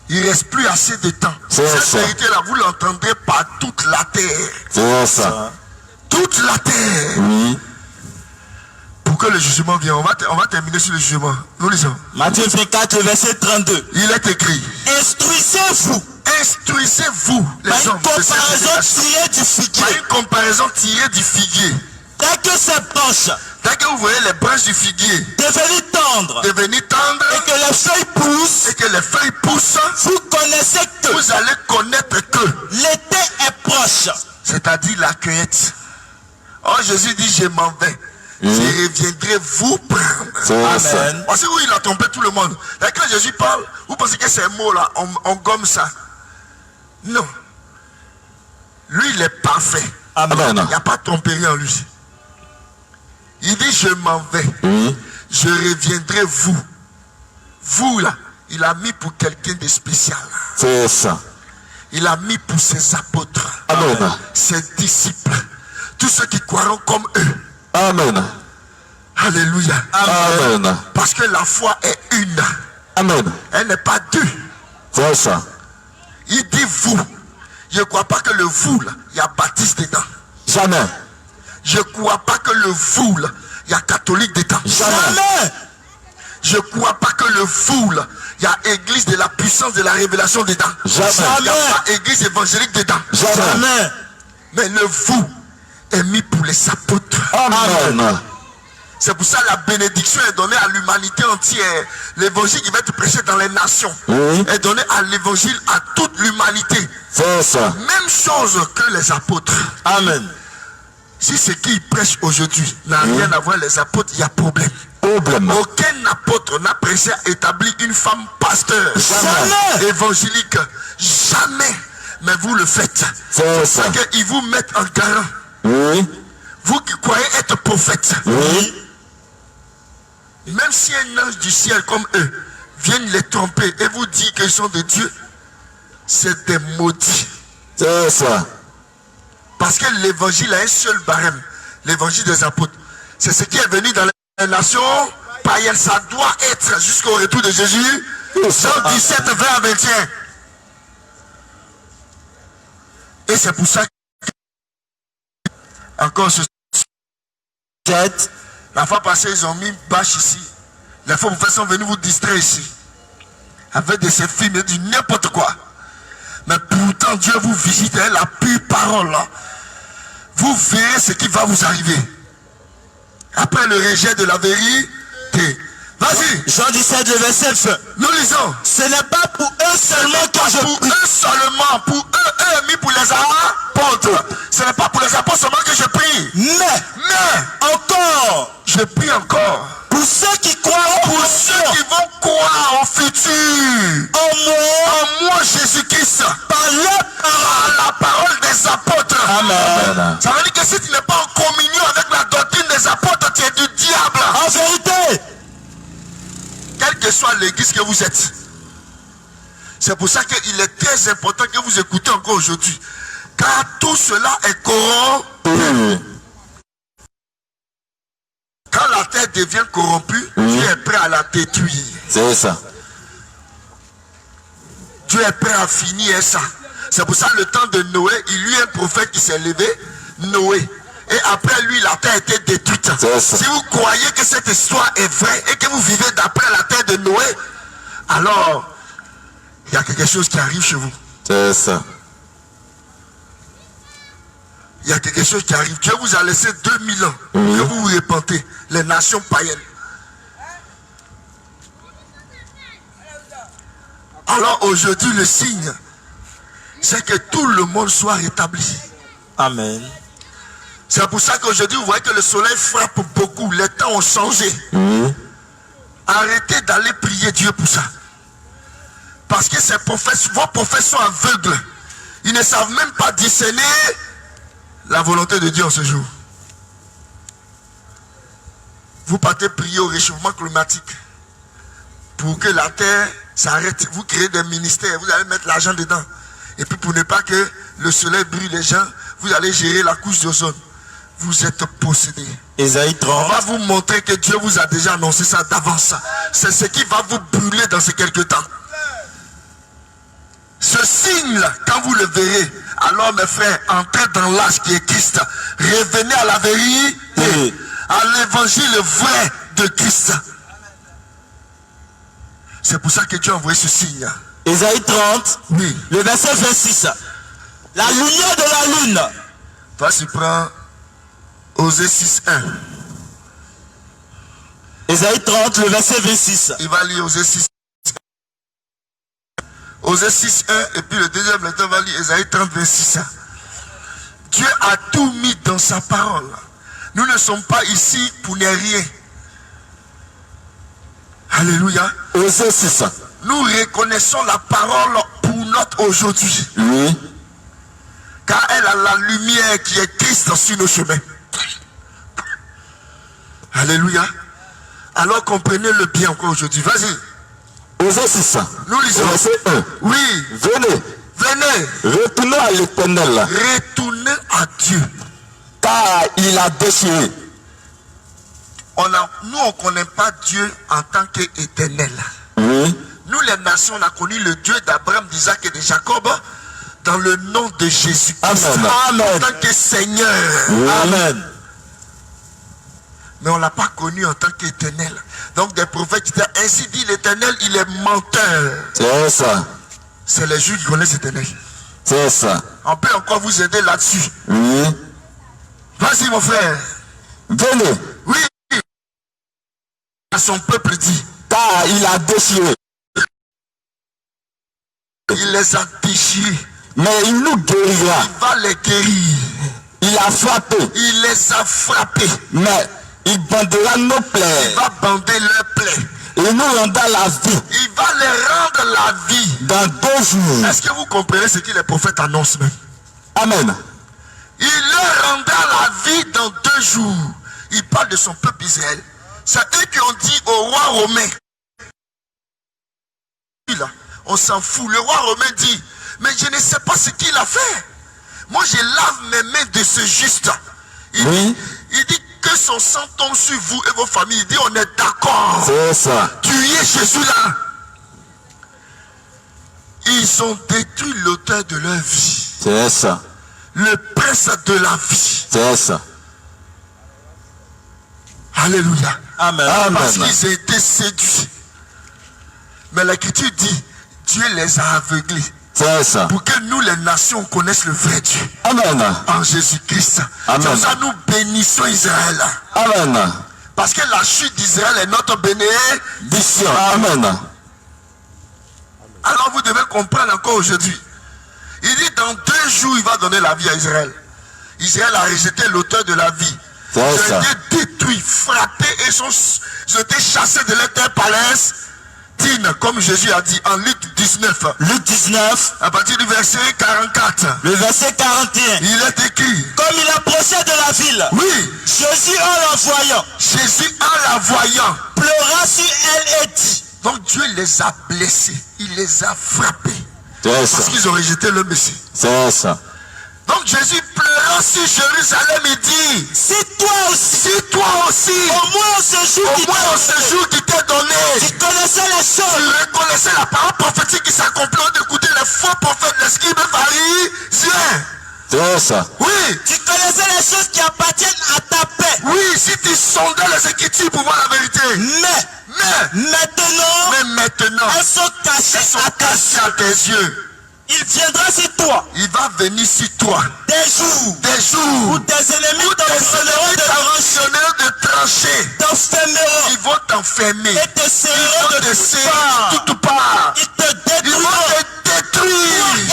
A: Il ne reste plus assez de temps. Cette vérité-là, vous l'entendrez par toute la terre.
B: C'est ça.
A: Toute la terre.
B: Oui.
A: Pour que le jugement vienne. On va terminer sur le jugement. Nous lisons.
C: Matthieu 24, verset 32.
A: Il est écrit.
C: Instruisez-vous.
A: Instruisez-vous les hommes.
C: Par une comparaison tirée du figuier.
A: Par une comparaison tirée du figuier.
C: Dès que ces branches.
A: Dès que vous voyez les branches du figuier.
C: Devenir tendres.
A: Devenir tendres.
C: Et que les feuilles poussent.
A: Et que les feuilles poussent.
C: Vous connaissez que.
A: Vous allez connaître que.
C: L'été est proche.
A: C'est-à-dire la cueillette. Oh, Jésus dit, je m'en vais. Je reviendrai vous prendre.
B: Amen.
A: Voici où il a trompé tout le monde. Et quand Jésus parle, vous pensez que ces mots-là, on gomme ça. Non. Lui, il est parfait.
C: Amen.
A: Il n'y a pas de tromperie en lui. Il dit, je m'en vais.
B: Oui.
A: Je reviendrai vous. Vous là, il a mis pour quelqu'un de spécial.
B: C'est ça.
A: Il a mis pour ses apôtres.
B: Amen.
A: Ses disciples. Tous ceux qui croiront comme eux.
B: Amen.
A: Alléluia.
B: Amen.
A: Parce que la foi est une.
B: Amen.
A: Elle n'est pas deux.
B: C'est ça.
A: Il dit vous. Je ne crois pas que le vous là, il y a baptiste dedans.
B: Jamais.
A: Je ne crois pas que le vous là, il y a catholique dedans.
B: Jamais.
A: Je ne crois pas que le vous là, il y a église de la puissance de la révélation dedans.
B: Jamais.
A: Il n'y a pas église évangélique dedans.
B: Jamais.
A: Mais le vous est mis pour les apôtres.
B: Amen.
A: C'est pour ça que la bénédiction est donnée à l'humanité entière. L'évangile qui va être prêché dans les nations est donné à l'évangile à toute l'humanité.
B: C'est ça.
A: Même chose que les apôtres.
C: Amen.
A: Si ce qu'ils prêchent aujourd'hui n'a rien à voir avec les apôtres, il y a problème.
B: Problème.
A: Aucun apôtre n'a prêché à établir une femme pasteur.
B: Jamais.
A: Évangélique. Jamais. Mais vous le faites.
B: C'est ça.
A: C'est qu'ils vous mettent en garant.
B: Oui.
A: Vous qui croyez être prophète.
B: Oui.
A: Même si un ange du ciel comme eux viennent les tromper et vous dire qu'ils sont de Dieu, c'est des maudits.
B: C'est ça.
A: Parce que l'évangile a un seul barème. L'évangile des apôtres. C'est ce qui est venu dans les nations païennes. Ça doit être jusqu'au retour de Jésus. Jean 17, 20 à 21. Et c'est pour ça que encore ce la fois passée, ils ont mis une bâche ici. Les fois vous sont venus vous distraire ici. Avec de ces films et du n'importe quoi. Mais pourtant, Dieu vous visite avec la pure parole. Là. Vous verrez ce qui va vous arriver. Après le rejet de la vérité. Vas-y.
C: Jean 17, le verset 20.
A: Nous lisons.
C: Ce n'est pas pour eux seulement que je
A: pour eux seulement. Pour eux mis pour les apôtres. Ce n'est pas pour les apôtres seulement que je prie. Mais
C: encore.
A: Je prie encore.
C: Pour ceux qui croiront.
A: Pour ceux qui vont croire au futur. En moi Jésus-Christ.
C: Par
A: la parole des apôtres.
C: Amen.
A: Ça veut dire que si tu n'es pas en communion avec la doctrine des apôtres, tu es du diable.
C: En vérité.
A: Quelle que soit l'église que vous êtes. C'est pour ça qu'il est très important que vous écoutez encore aujourd'hui. Car tout cela est corrompu. Quand la terre devient corrompue, Dieu est prêt à la détruire.
B: C'est ça.
A: Dieu est prêt à finir ça. C'est pour ça le temps de Noé, il y a eu un prophète qui s'est levé, Noé. Et après lui, la terre a été détruite. Si vous croyez que cette histoire est vraie et que vous vivez d'après la terre de Noé, alors il y a quelque chose qui arrive chez vous.
B: C'est ça.
A: Il y a quelque chose qui arrive. Dieu vous a laissé 2000 ans que vous vous repentez. Les nations païennes. Alors aujourd'hui, le signe, c'est que tout le monde soit rétabli.
C: Amen.
A: C'est pour ça qu'aujourd'hui, vous voyez que le soleil frappe beaucoup. Les temps ont changé. Arrêtez d'aller prier Dieu pour ça. Parce que ces prophètes, vos prophètes sont aveugles. Ils ne savent même pas discerner la volonté de Dieu en ce jour. Vous partez prier au réchauffement climatique pour que la terre s'arrête. Vous créez des ministères, vous allez mettre l'argent dedans. Et puis pour ne pas que le soleil brûle les gens, vous allez gérer la couche d'ozone. Vous êtes possédés.
C: Isaïe 30.
A: On va vous montrer que Dieu vous a déjà annoncé ça d'avance. C'est ce qui va vous brûler dans ces quelques temps. Ce signe-là, quand vous le verrez, alors mes frères, entrez dans l'âge qui est Christ. Revenez à la vérité, à l'évangile vrai de Christ. C'est pour ça que Dieu a envoyé ce signe.
C: Isaïe 30,
A: oui.
C: Le verset 26. La lumière de la lune.
A: Toi, tu prends Osée 6.1.
C: Isaïe 30, le verset 26.
A: Il va lire Osée 6. Osée 6.1 et puis le deuxième lecteur va lire Isaïe 30, 26. Dieu a tout mis dans sa parole. Nous ne sommes pas ici pour ne rien. Alléluia.
B: Osée 6.
A: Nous reconnaissons la parole pour notre aujourd'hui.
B: Oui.
A: Car elle a la lumière qui est Christ sur nos chemins. Alléluia. Alors comprenez-le bien encore aujourd'hui. Vas-y.
B: Osée 6.
A: Nous lisons.
B: Verset 1.
A: Oui.
B: Venez.
A: Venez.
B: Retournez à l'Éternel.
A: Retournez à Dieu.
B: Car il a déchiré.
A: Nous, on ne connaît pas Dieu en tant qu'éternel.
B: Oui.
A: Nous, les nations, on a connu le Dieu d'Abraham, d'Isaac et de Jacob dans le nom de Jésus-Christ.
B: Amen.
A: En tant que Seigneur.
B: Oui.
A: Amen. Mais on ne l'a pas connu en tant qu'éternel. Donc des prophètes disaient, ainsi dit l'Éternel, il est menteur.
B: C'est ça.
A: C'est les Juifs qui connaissent l'Éternel.
B: C'est ça.
A: On peut encore vous aider là-dessus.
B: Oui.
A: Vas-y mon frère.
B: Venez.
A: Oui. À son peuple dit.
B: Car il a déchiré.
A: Il les a déchirés.
B: Mais il nous guérira.
A: Il va les guérir.
B: Il a frappé.
A: Il les a frappés.
B: Mais il bandera nos plaies.
A: Il va bander leurs plaies.
B: Il nous rendra la vie.
A: Il va les rendre la vie.
B: Dans 2 jours.
A: Est-ce que vous comprenez ce que les prophètes annoncent même?
B: Amen.
A: Il leur rendra la vie dans 2 jours. Il parle de son peuple Israël. C'est eux qui ont dit au roi romain. On s'en fout. Le roi romain dit, mais je ne sais pas ce qu'il a fait. Moi je lave mes mains de ce juste. Il dit que son sang tombe sur vous et vos familles. Il dit on est d'accord.
B: C'est ça.
A: Tuez Jésus là. Ils ont détruit l'auteur de leur vie.
B: C'est ça.
A: Le prince de la vie.
B: C'est ça.
A: Alléluia.
C: Amen.
A: Parce qu'ils ont été séduits. Mais l'Écriture dit, Dieu les a aveuglés.
B: C'est ça.
A: Pour que nous les nations connaissent le vrai Dieu.
B: Amen.
A: En Jésus-Christ.
B: Amen.
A: C'est pour ça que nous bénissons Israël.
B: Amen.
A: Parce que la chute d'Israël est notre bénédiction.
B: Amen.
A: Alors vous devez comprendre encore aujourd'hui. Il dit dans 2 jours il va donner la vie à Israël. Israël a rejeté l'auteur de la vie. Ils ont été détruits, frappés et ils ont été chassés de leur terre palestine. Comme Jésus a dit en Luc 19.
C: Luc 19.
A: À partir du verset 44.
C: Le verset 41.
A: Il est écrit.
C: Comme il approchait de la ville.
A: Oui.
C: Jésus en la voyant.
A: Jésus en la voyant.
C: Pleura sur elle et dit.
A: Donc Dieu les a blessés. Il les a frappés.
B: Parce
A: qu'ils ont rejeté le Messie.
B: C'est ça.
A: Donc Jésus pleurant sur Jérusalem, il dit,
C: si toi aussi,
A: au moins ce jour qui t'est donné,
C: tu connaissais les choses,
A: tu reconnaissais la parole prophétique qui s'accomplit d'écouter les faux prophètes, les scribes pharisiens.
B: C'est ça.
A: Oui.
C: Tu connaissais les choses qui appartiennent à ta paix.
A: Oui, si tu sondais les Écritures pour voir la vérité. Mais maintenant,
C: elles sont cachées
A: à tes yeux.
C: Il viendra sur toi.
A: Il va venir sur toi.
C: Des jours où tes ennemis
A: t'enfermeront de trancher.
C: T'enfermeront.
A: Ils vont t'enfermer.
C: Et te serreront de
A: toutes parts.
C: Ils te détruiront.
A: Toi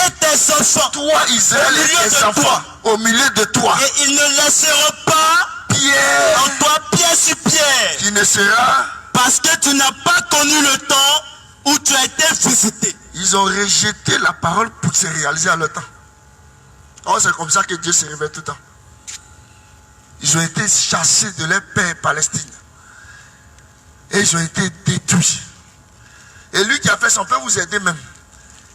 C: et tes enfants.
A: Toi Israël et tes enfants. Au milieu de toi.
C: Et ils ne laisseront pas
A: pierre
C: en toi pierre sur pierre.
A: Qui ne sera.
C: Parce que tu n'as pas connu le temps où tu as été visité.
A: Ils ont rejeté la parole pour se réaliser à leur temps. Oh, c'est comme ça que Dieu se révèle tout le temps. Ils ont été chassés de leur père Palestine. Et ils ont été détruits. Et lui qui a fait ça, on peut vous aider même.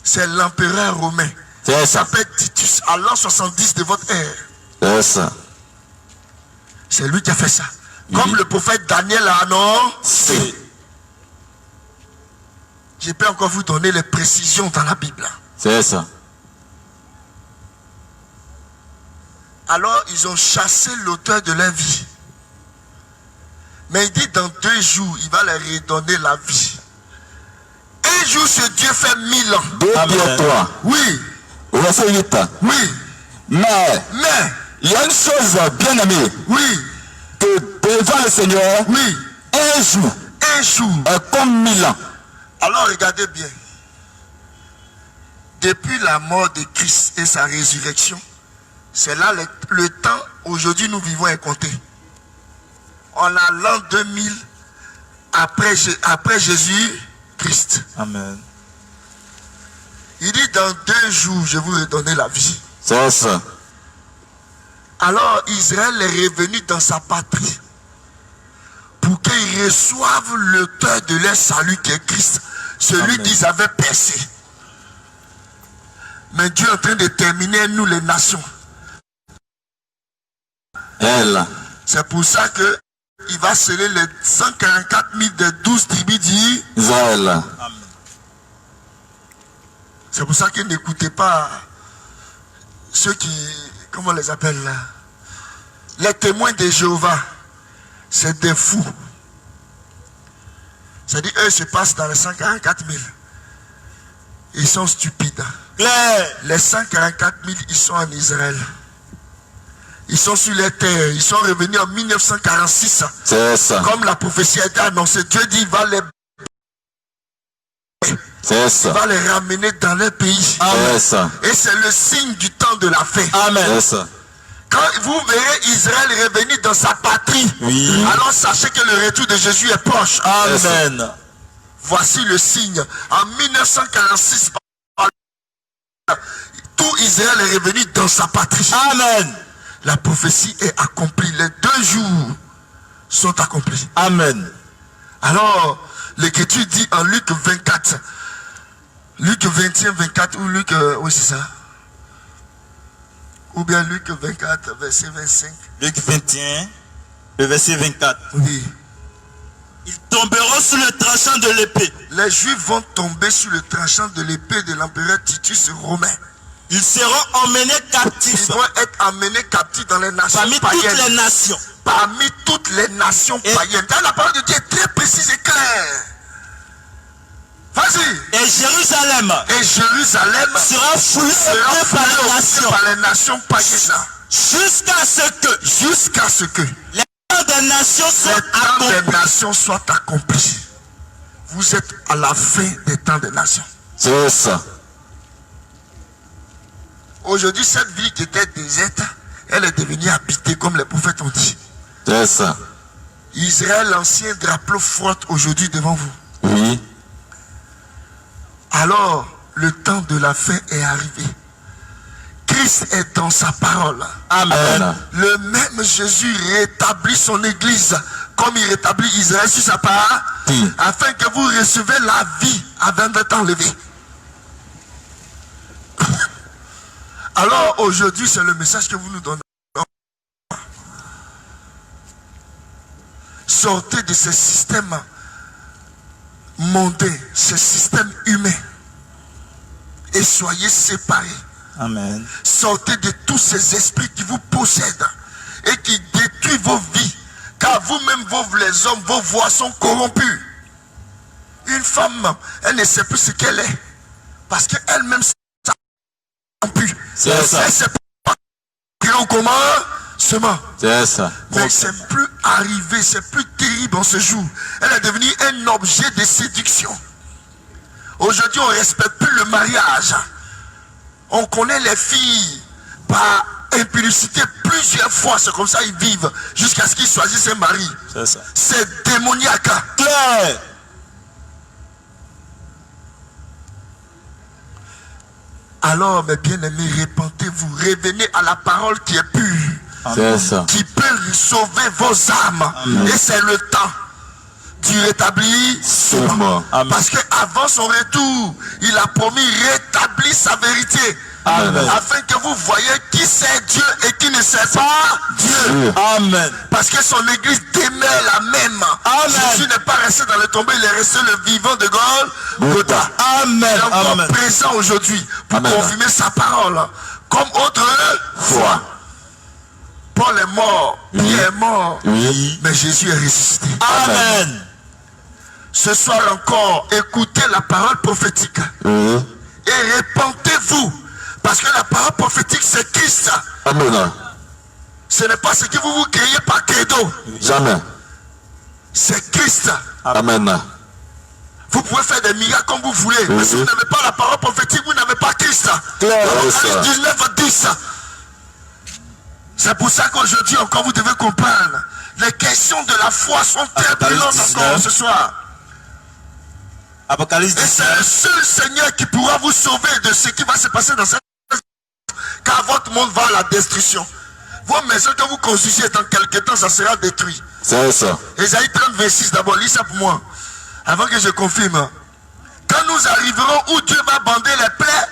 A: C'est l'empereur romain. Il s'appelle Titus, à l'an 70 de votre ère.
B: C'est ça.
A: C'est lui qui a fait ça. Comme le prophète Daniel a annoncé. Je peux encore vous donner les précisions dans la Bible.
B: C'est ça.
A: Alors ils ont chassé l'auteur de leur vie. Mais il dit dans 2 jours, il va leur redonner la vie. Un jour, ce Dieu fait 1000 ans.
B: 2 Pierre 3.
A: Oui.
B: Verset 8.
A: Oui.
B: Mais il y a une chose bien aimée.
A: Oui.
B: Que devant le Seigneur,
A: oui.
B: Un jour est comme 1000 ans.
A: Alors regardez bien. Depuis la mort de Christ et sa résurrection, c'est là le temps, aujourd'hui nous vivons est compté. On a l'an 2000 après Jésus-Christ.
C: Amen.
A: Il dit dans 2 jours, je vous redonner la vie.
B: C'est ça.
A: Alors Israël est revenu dans sa patrie. qu'ils reçoivent l'auteur de leur salut qui est Christ, celui qu'ils avaient percé. Mais Dieu est en train de terminer nous les nations. C'est pour ça que il va sceller les 144 000 des 12 tribus d'Israël. C'est pour ça que n'écoutez pas ceux qui, comment on les appelle là, les témoins de Jéhovah. C'est des fous. C'est-à-dire, eux se passent dans les 144 000. Ils sont stupides. Les 144 000, ils sont en Israël. Ils sont sur les terres. Ils sont revenus en 1946.
B: C'est ça.
A: Comme la prophétie a été annoncée. Dieu dit il va les...
B: C'est ça.
A: Il va les ramener dans leur pays.
B: C'est ça.
A: Et c'est le signe du temps de la fin.
C: Amen.
B: C'est ça.
A: Quand vous verrez Israël revenir dans sa patrie, alors sachez que le retour de Jésus est proche.
C: Amen.
A: Voici le signe. En 1946, tout Israël est revenu dans sa patrie.
C: Amen.
A: La prophétie est accomplie. Les 2 jours sont accomplis.
C: Amen.
A: Alors, l'Écriture dit en Luc 24, Luc 21, 24, ou Luc, oui c'est ça. Ou bien Luc 24, verset 25.
C: Luc 21, le verset 24.
A: Oui.
C: Ils tomberont sous le tranchant de l'épée.
A: Les Juifs vont tomber sous le tranchant de l'épée de l'empereur Titus romain.
C: Ils seront emmenés captifs.
A: Ils vont être emmenés captifs dans les nations
C: parmi
A: païennes.
C: toutes les nations.
A: Parmi toutes les nations païennes. Dans la parole de Dieu est très précise et claire. Vas-y.
C: Et Jérusalem
A: sera foulée par les nations païennes. Jusqu'à ce que
C: les temps des nations
A: soient accomplis. Vous êtes à la fin des temps des nations.
B: C'est ça.
A: Aujourd'hui, cette ville qui était déserte, elle est devenue habitée comme les prophètes ont dit.
B: C'est ça.
A: Israël, l'ancien drapeau, flotte aujourd'hui devant vous.
B: Oui.
A: Alors, le temps de la fin est arrivé. Christ est dans sa parole.
B: Amen.
A: Le même Jésus rétablit son église comme il rétablit Israël sur sa part, afin que vous recevez la vie avant d'être enlevé. Alors aujourd'hui, c'est le message que vous nous donnez. Sortez de ces systèmes mondains, ces systèmes humains, et soyez séparés.
C: Amen.
A: Sortez de tous ces esprits qui vous possèdent et qui détruisent vos vies, car vous-même, les hommes, vos voix sont corrompues. Une femme, elle ne sait plus ce qu'elle est, parce qu'elle-même s'est corrompue.
B: C'est ça.
A: Elle ne sait pas comment seulement.
B: C'est ça.
A: Mais c'est plus arrivé, c'est plus terrible en ce jour. Elle est devenue un objet de séduction. Aujourd'hui, on ne respecte plus le mariage. On connaît les filles par impudicité plusieurs fois. C'est comme ça qu'ils vivent jusqu'à ce qu'ils choisissent un mari.
C: C'est ça.
A: C'est démoniaque.
C: Claire.
A: Alors, mes bien-aimés, repentez-vous. Revenez à la parole qui est pure.
B: C'est ça.
A: Qui peut sauver vos âmes. Amen. Et c'est le temps du rétablissement. Parce qu'avant son retour, il a promis rétablir sa vérité. Amen. Afin que vous voyez qui c'est Dieu et qui ne sait pas Dieu.
C: Amen.
A: Parce que son église demeure la même. Amen. Jésus n'est pas resté dans le tombeau, il est resté le vivant de Golgotha.
C: Amen.
A: Il est encore
C: Amen.
A: présent aujourd'hui pour confirmer sa parole. Comme autrefois. Paul est mort, Pierre est mort, mais Jésus est ressuscité.
C: Amen.
A: Ce soir encore, écoutez la parole prophétique et répentez-vous, parce que la parole prophétique c'est Christ.
B: Amen.
A: Ce n'est pas ce que vous vous créez par credo.
B: Jamais.
A: C'est Christ.
B: Amen.
A: Vous pouvez faire des miracles comme vous voulez, mais si vous n'avez pas la parole prophétique, vous n'avez pas Christ. Acte 19, 10. C'est pour ça qu'aujourd'hui encore vous devez comprendre. Les questions de la foi sont très brûlantes encore ce soir.
C: Apocalypse 19.
A: Et c'est le seul Seigneur qui pourra vous sauver de ce qui va se passer dans cette... Car votre monde va à la destruction. Vos maisons que vous construisez dans quelques temps, ça sera détruit.
B: C'est ça.
A: Ésaïe 30, 26 d'abord, lis ça pour moi. Avant que je confirme. Quand nous arriverons où Dieu va bander les plaies,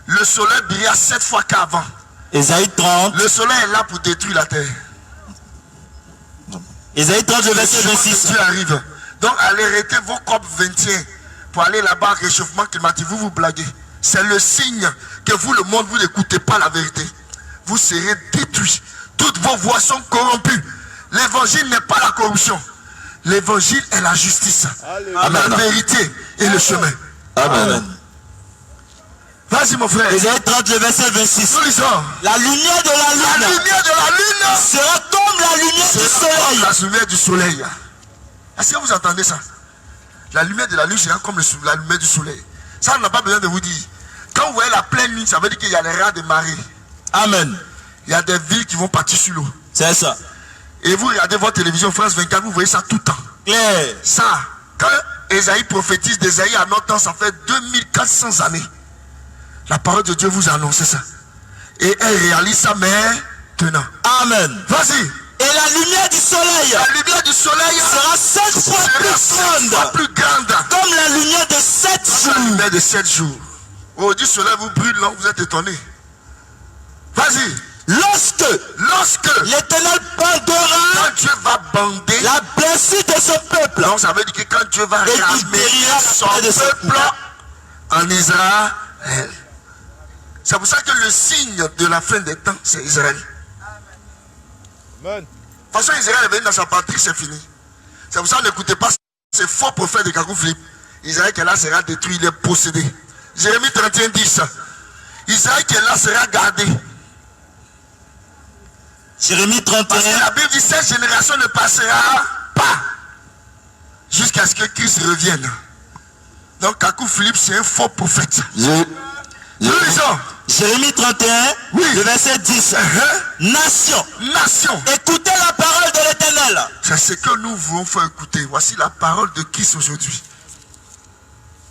A: le soleil brilla 7 fois qu'avant.
C: Ésaïe 30.
A: Le soleil est là pour détruire la terre.
C: Ésaïe 30, le verset 26.
A: Dieu arrive. Donc allez arrêter vos COP 21 pour aller là-bas, réchauffement climatique. Vous vous blaguez. C'est le signe que vous, le monde, vous n'écoutez pas la vérité. Vous serez détruits. Toutes vos voies sont corrompues. L'évangile n'est pas la corruption. L'évangile est la justice. Amen. La vérité et le chemin.
B: Amen.
A: Vas-y mon frère.
C: Ésaïe 30, le verset 26.
A: Nous lisons.
C: La lumière de la lune.
A: La lumière de la lune
C: sera comme la lumière du soleil.
A: La lumière du soleil. Est-ce que vous entendez ça? La lumière de la lune sera comme la lumière du soleil. Ça, on n'a pas besoin de vous dire. Quand vous voyez la pleine lune, ça veut dire qu'il y a les rats de marée.
C: Amen.
A: Il y a des villes qui vont partir sur l'eau.
C: C'est ça.
A: Et vous regardez votre télévision France 24, vous voyez ça tout le temps.
C: Claire.
A: Ça, quand Ésaïe prophétise d'Ésaïe à notre temps, ça fait 2400 années. La parole de Dieu vous a annoncé ça. Et elle réalise ça maintenant.
C: Amen.
A: Vas-y.
C: Et la lumière du soleil.
A: La lumière du soleil
C: sera 7 fois plus grande. Comme la lumière de 7 jours.
A: La lumière de 7 jours. Oh, du soleil vous brûle, là, vous êtes étonné. Vas-y. Lorsque
C: l'Éternel bandera,
A: quand Dieu va bander
C: la blessure de son peuple.
A: Donc ça veut dire que quand Dieu va ramener son peuple en Israël. C'est pour ça que le signe de la fin des temps, c'est Israël. Amen. De toute façon, Israël est venu dans sa patrie, c'est fini. C'est pour ça que n'écoutez pas ces faux prophètes de Kakou Philippe. Israël qui est là sera détruit, il est possédé. Jérémie 31, 10. Israël qui est là sera gardé.
C: Jérémie 31.
A: Parce que la Bible dit cette génération ne passera pas jusqu'à ce que Christ revienne. Donc Kakou Philippe c'est un faux prophète. Nous lisons.
C: Jérémie 31, oui. Le verset 10. Nation, écoutez la parole de l'Éternel.
A: C'est ce que nous voulons faire écouter. Voici la parole de Christ aujourd'hui.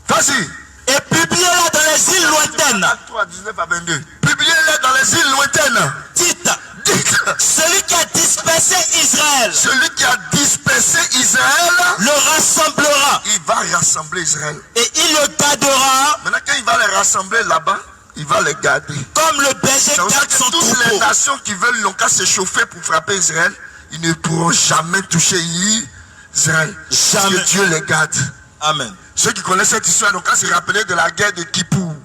A: Vas-y.
C: Et publiez-la dans les îles lointaines.
A: 3, 19 à 22. Publiez-la dans les îles lointaines.
C: Dites. Celui qui a dispersé Israël.
A: Celui qui a dispersé Israël
C: le rassemblera.
A: Il va rassembler Israël.
C: Et il le gardera.
A: Maintenant quand il va les rassembler là-bas, il va les garder.
C: Comme le berger garde son troupeau.
A: Toutes les nations qui veulent n'ont qu'à s'échauffer pour frapper Israël, ils ne pourront jamais toucher Israël. Jamais. Parce que Dieu les garde.
C: Amen.
A: Ceux qui connaissent cette histoire n'ont qu'à se rappeler de la guerre de Kippour.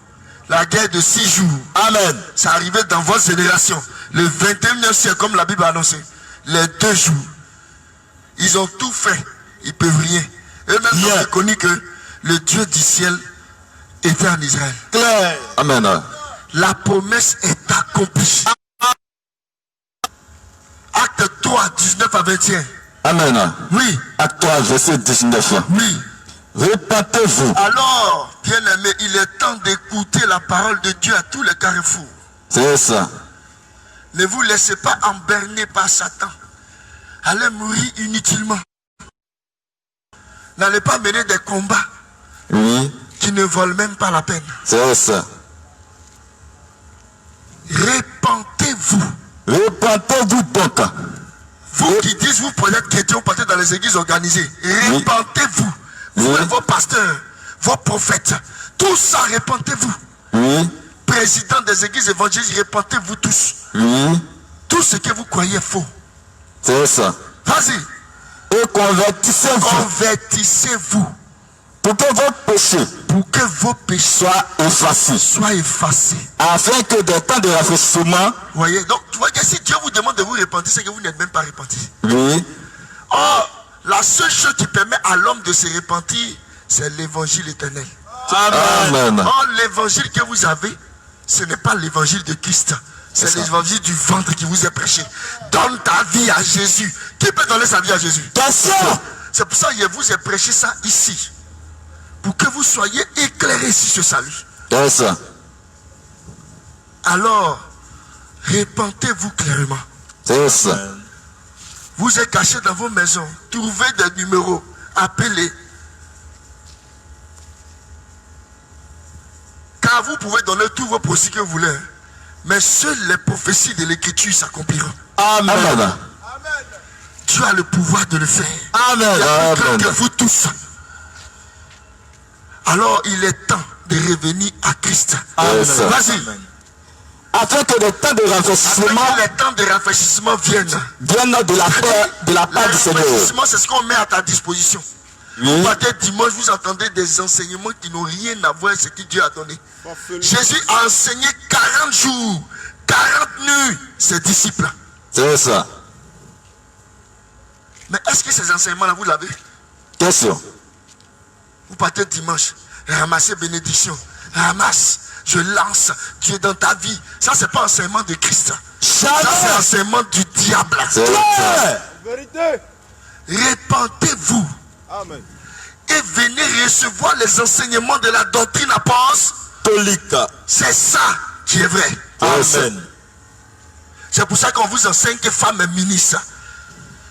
A: La guerre de 6 jours.
C: Amen.
A: Ça arrivait dans votre génération. Le 21e siècle, comme la Bible a annoncé. Les 2 jours. Ils ont tout fait. Ils ne peuvent rien. Eux-mêmes ont reconnu que le Dieu du ciel était en Israël.
C: Claire.
B: Amen.
A: La promesse est accomplie. Acte 3, 19 à 21.
B: Amen.
A: Oui.
B: Acte 3, verset 19.
A: Oui.
B: Répentez-vous.
A: Alors, bien-aimé, il est temps d'écouter la parole de Dieu à tous les carrefours.
B: C'est ça.
A: Ne vous laissez pas emberner par Satan. Allez mourir inutilement. N'allez pas mener des combats qui ne valent même pas la peine.
B: C'est ça.
A: Répentez-vous.
B: Répentez-vous donc.
A: Vous qui dites, vous pouvez être chrétien, vous partez dans les églises organisées. Répentez-vous. Vous et vos pasteurs, vos prophètes, tout ça, répentez-vous. Président des églises évangéliques, répentez-vous tous. Tout ce que vous croyez faux.
B: C'est ça.
A: Vas-y.
B: Et convertissez-vous.
A: Convertissez-vous.
B: Pour que vos péchés
A: soient effacés.
B: Afin que des temps de rafraîchissement.
A: Voyez, donc tu vois que si Dieu vous demande de vous repentir, c'est que vous n'êtes même pas repenti. Or, la seule chose qui permet à l'homme de se repentir, c'est l'évangile éternel.
B: Amen.
A: Or, l'évangile que vous avez, ce n'est pas l'évangile de Christ. C'est l'évangile du ventre qui vous est prêché. Donne ta vie à Jésus. Qui peut donner sa vie à Jésus? C'est pour ça que je vous ai prêché ça ici. Pour que vous soyez éclairés sur ce salut.
B: C'est ça.
A: Alors, répentez-vous clairement.
B: C'est ça.
A: Vous êtes cachés dans vos maisons. Trouvez des numéros. Appelez. Car vous pouvez donner tous vos prophéties que vous voulez. Mais seules les prophéties de l'écriture s'accompliront.
B: Amen.
A: Dieu a le pouvoir de le faire.
C: Amen.
A: Il y a plus grand que vous tous. Alors il est temps de revenir à Christ. Vas-y.
B: Afin que le temps de rafraîchissement
A: vienne
B: de la part du Seigneur.
A: C'est ce qu'on met à ta disposition. Vous partez dimanche, vous entendez des enseignements qui n'ont rien à voir avec ce que Dieu a donné. Jésus a enseigné 40 jours, 40 nuits, ses disciples.
B: C'est ça.
A: Mais est-ce que ces enseignements-là, vous l'avez?
B: Question.
A: Vous partez dimanche, ramassez bénédiction, ramasse, je lance Dieu dans ta vie. Ça, c'est pas enseignement de Christ. Ça, c'est enseignement du diable.
B: C'est ça.
E: Vérité.
A: Répentez-vous.
E: Amen.
A: Et venez recevoir les enseignements de la doctrine apostolique. C'est ça qui est vrai.
C: Amen.
A: C'est pour ça qu'on vous enseigne que femme est ministre.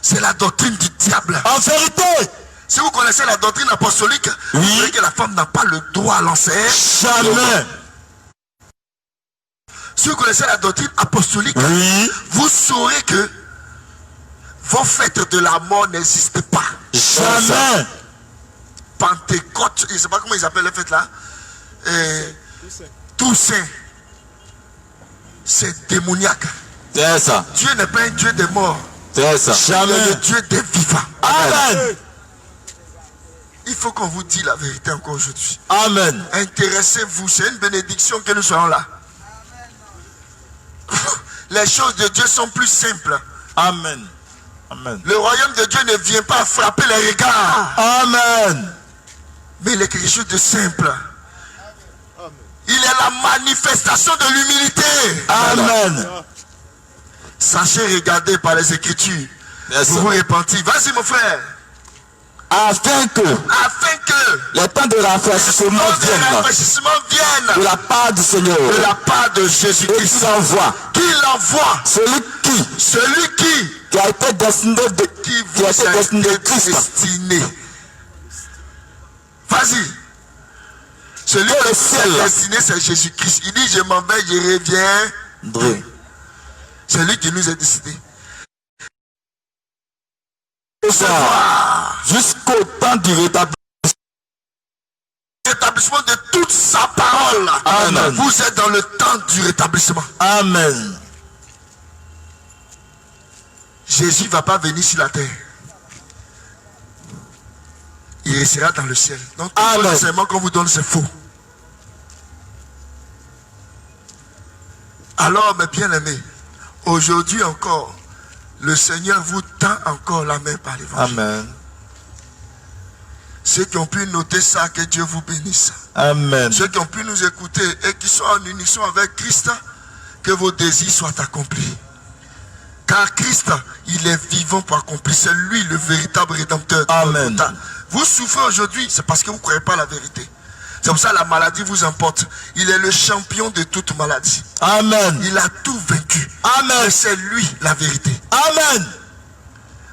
A: C'est la doctrine du diable.
C: En vérité.
A: Si vous connaissez la doctrine apostolique, vous savez que la femme n'a pas le droit à l'enseigner.
C: Jamais.
A: Si vous connaissez la doctrine apostolique, vous saurez que vos fêtes de la mort n'existent pas.
C: Jamais.
A: Pentecôte, je ne sais pas comment ils appellent les fêtes là. Toussaint. C'est démoniaque.
B: C'est ça.
A: Dieu n'est pas un Dieu des morts.
B: C'est ça.
A: Jamais. Il est le Dieu des vivants.
C: Amen.
A: Il faut qu'on vous dise la vérité encore aujourd'hui.
C: Amen.
A: Intéressez-vous, c'est une bénédiction que nous soyons là. Les choses de Dieu sont plus simples.
C: Amen. Amen.
A: Le royaume de Dieu ne vient pas frapper les regards.
C: Amen.
A: Mais il est quelque chose de simple. Il est la manifestation de l'humilité.
C: Amen.
A: Sachez regarder par les Écritures. Vous vous repentir. Vas-y mon frère.
B: Afin que le temps de rafraîchissement vienne de la part du Seigneur,
A: de la part de Jésus-Christ,
B: qu'il envoie celui qui a été destiné de Christ.
A: Vas-y. Celui qui est destiné, c'est Jésus-Christ. Il dit je m'en vais, je reviens. C'est lui qui nous a décidé.
B: Jusqu'au temps du
A: rétablissement de toute sa parole.
C: Amen.
A: Vous êtes dans le temps du rétablissement.
C: Amen.
A: Jésus ne va pas venir sur la terre. Il restera dans le ciel. Donc tout l'enseignement qu'on vous donne, c'est faux. Alors, mes bien-aimés, aujourd'hui encore, le Seigneur vous tend encore la main par l'évangile.
C: Amen.
A: Ceux qui ont pu noter ça, que Dieu vous bénisse.
C: Amen.
A: Ceux qui ont pu nous écouter et qui sont en unisson avec Christ, que vos désirs soient accomplis. Car Christ, il est vivant pour accomplir. C'est lui le véritable rédempteur.
C: Amen.
A: Vous souffrez aujourd'hui, c'est parce que vous ne croyez pas la vérité. C'est pour ça que la maladie vous emporte. Il est le champion de toute maladie.
C: Amen.
A: Il a tout vaincu.
C: Amen.
A: Et c'est lui la vérité.
C: Amen.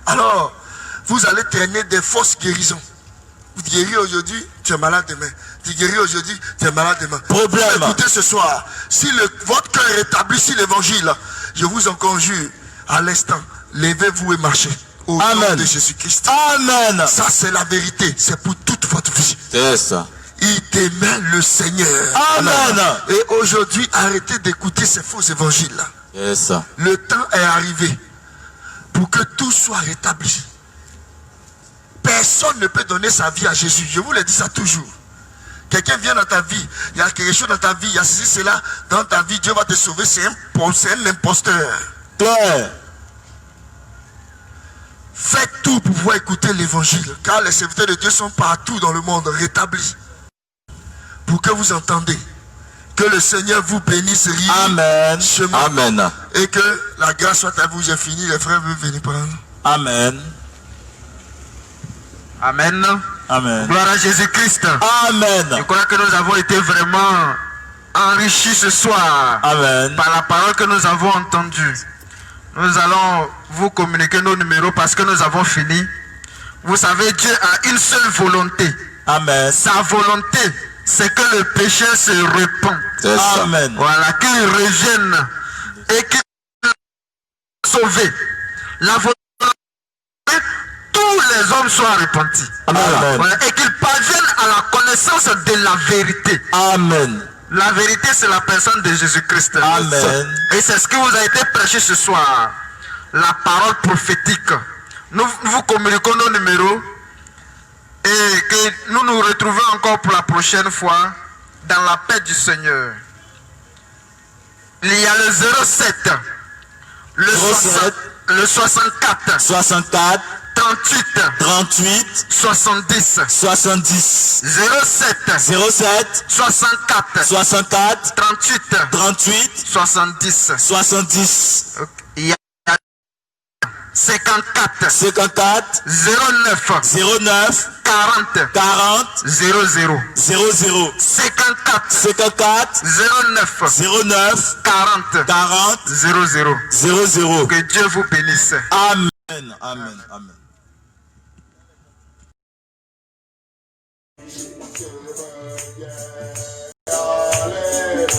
A: Alors, vous allez traîner des fausses guérisons. Vous guéris aujourd'hui, tu es malade demain. Tu guéris aujourd'hui, tu es malade demain.
C: Problème.
A: Écoutez ce soir, si votre cœur rétablit sur l'évangile, je vous en conjure, à l'instant, levez-vous et marchez. Au nom de Jésus-Christ.
C: Amen.
A: Ça, c'est la vérité. C'est pour toute votre vie.
B: C'est ça.
A: Il t'aimait le Seigneur.
C: Amen.
A: Et aujourd'hui, arrêtez d'écouter ces faux évangiles.
B: C'est ça.
A: Le temps est arrivé pour que tout soit rétabli. Personne ne peut donner sa vie à Jésus. Je vous le dis ça toujours. Quelqu'un vient dans ta vie, il y a quelque chose dans ta vie, il y a ceci, cela dans ta vie, Dieu va te sauver, c'est un imposteur.
C: Claire.
A: Faites tout pour pouvoir écouter l'évangile, car les serviteurs de Dieu sont partout dans le monde rétablis. Pour que vous entendez, que le Seigneur vous bénisse.
C: Amen.
B: Amen.
A: Et que la grâce soit à vous. J'ai fini, les frères veulent venir prendre.
C: Amen.
E: Amen.
C: Amen.
E: Gloire à Jésus-Christ.
C: Amen.
E: Je crois que nous avons été vraiment enrichis ce soir.
C: Amen.
E: Par la parole que nous avons entendue. Nous allons vous communiquer nos numéros parce que nous avons fini. Vous savez, Dieu a une seule volonté.
C: Amen.
E: Sa volonté, c'est que le péché se répand.
C: Amen.
E: Voilà, qu'il revienne et qu'il soit sauvé. La volonté les hommes soient repentis.
B: Amen.
E: Voilà, et qu'ils parviennent à la connaissance de la vérité.
B: Amen.
E: La vérité, c'est la personne de Jésus-Christ.
B: Amen.
E: Et c'est ce qui vous a été prêché ce soir. La parole prophétique. Nous vous communiquons nos numéros et que nous nous retrouvons encore pour la prochaine fois dans la paix du Seigneur. Il y a le 07, le 64, 38, 70, 07, 64, 38, 70. Il y a 54, 09, 40, 00. 54, 09, 40, 00. Que Dieu vous bénisse.
B: Amen. Amen. Amen.
A: Alléluia.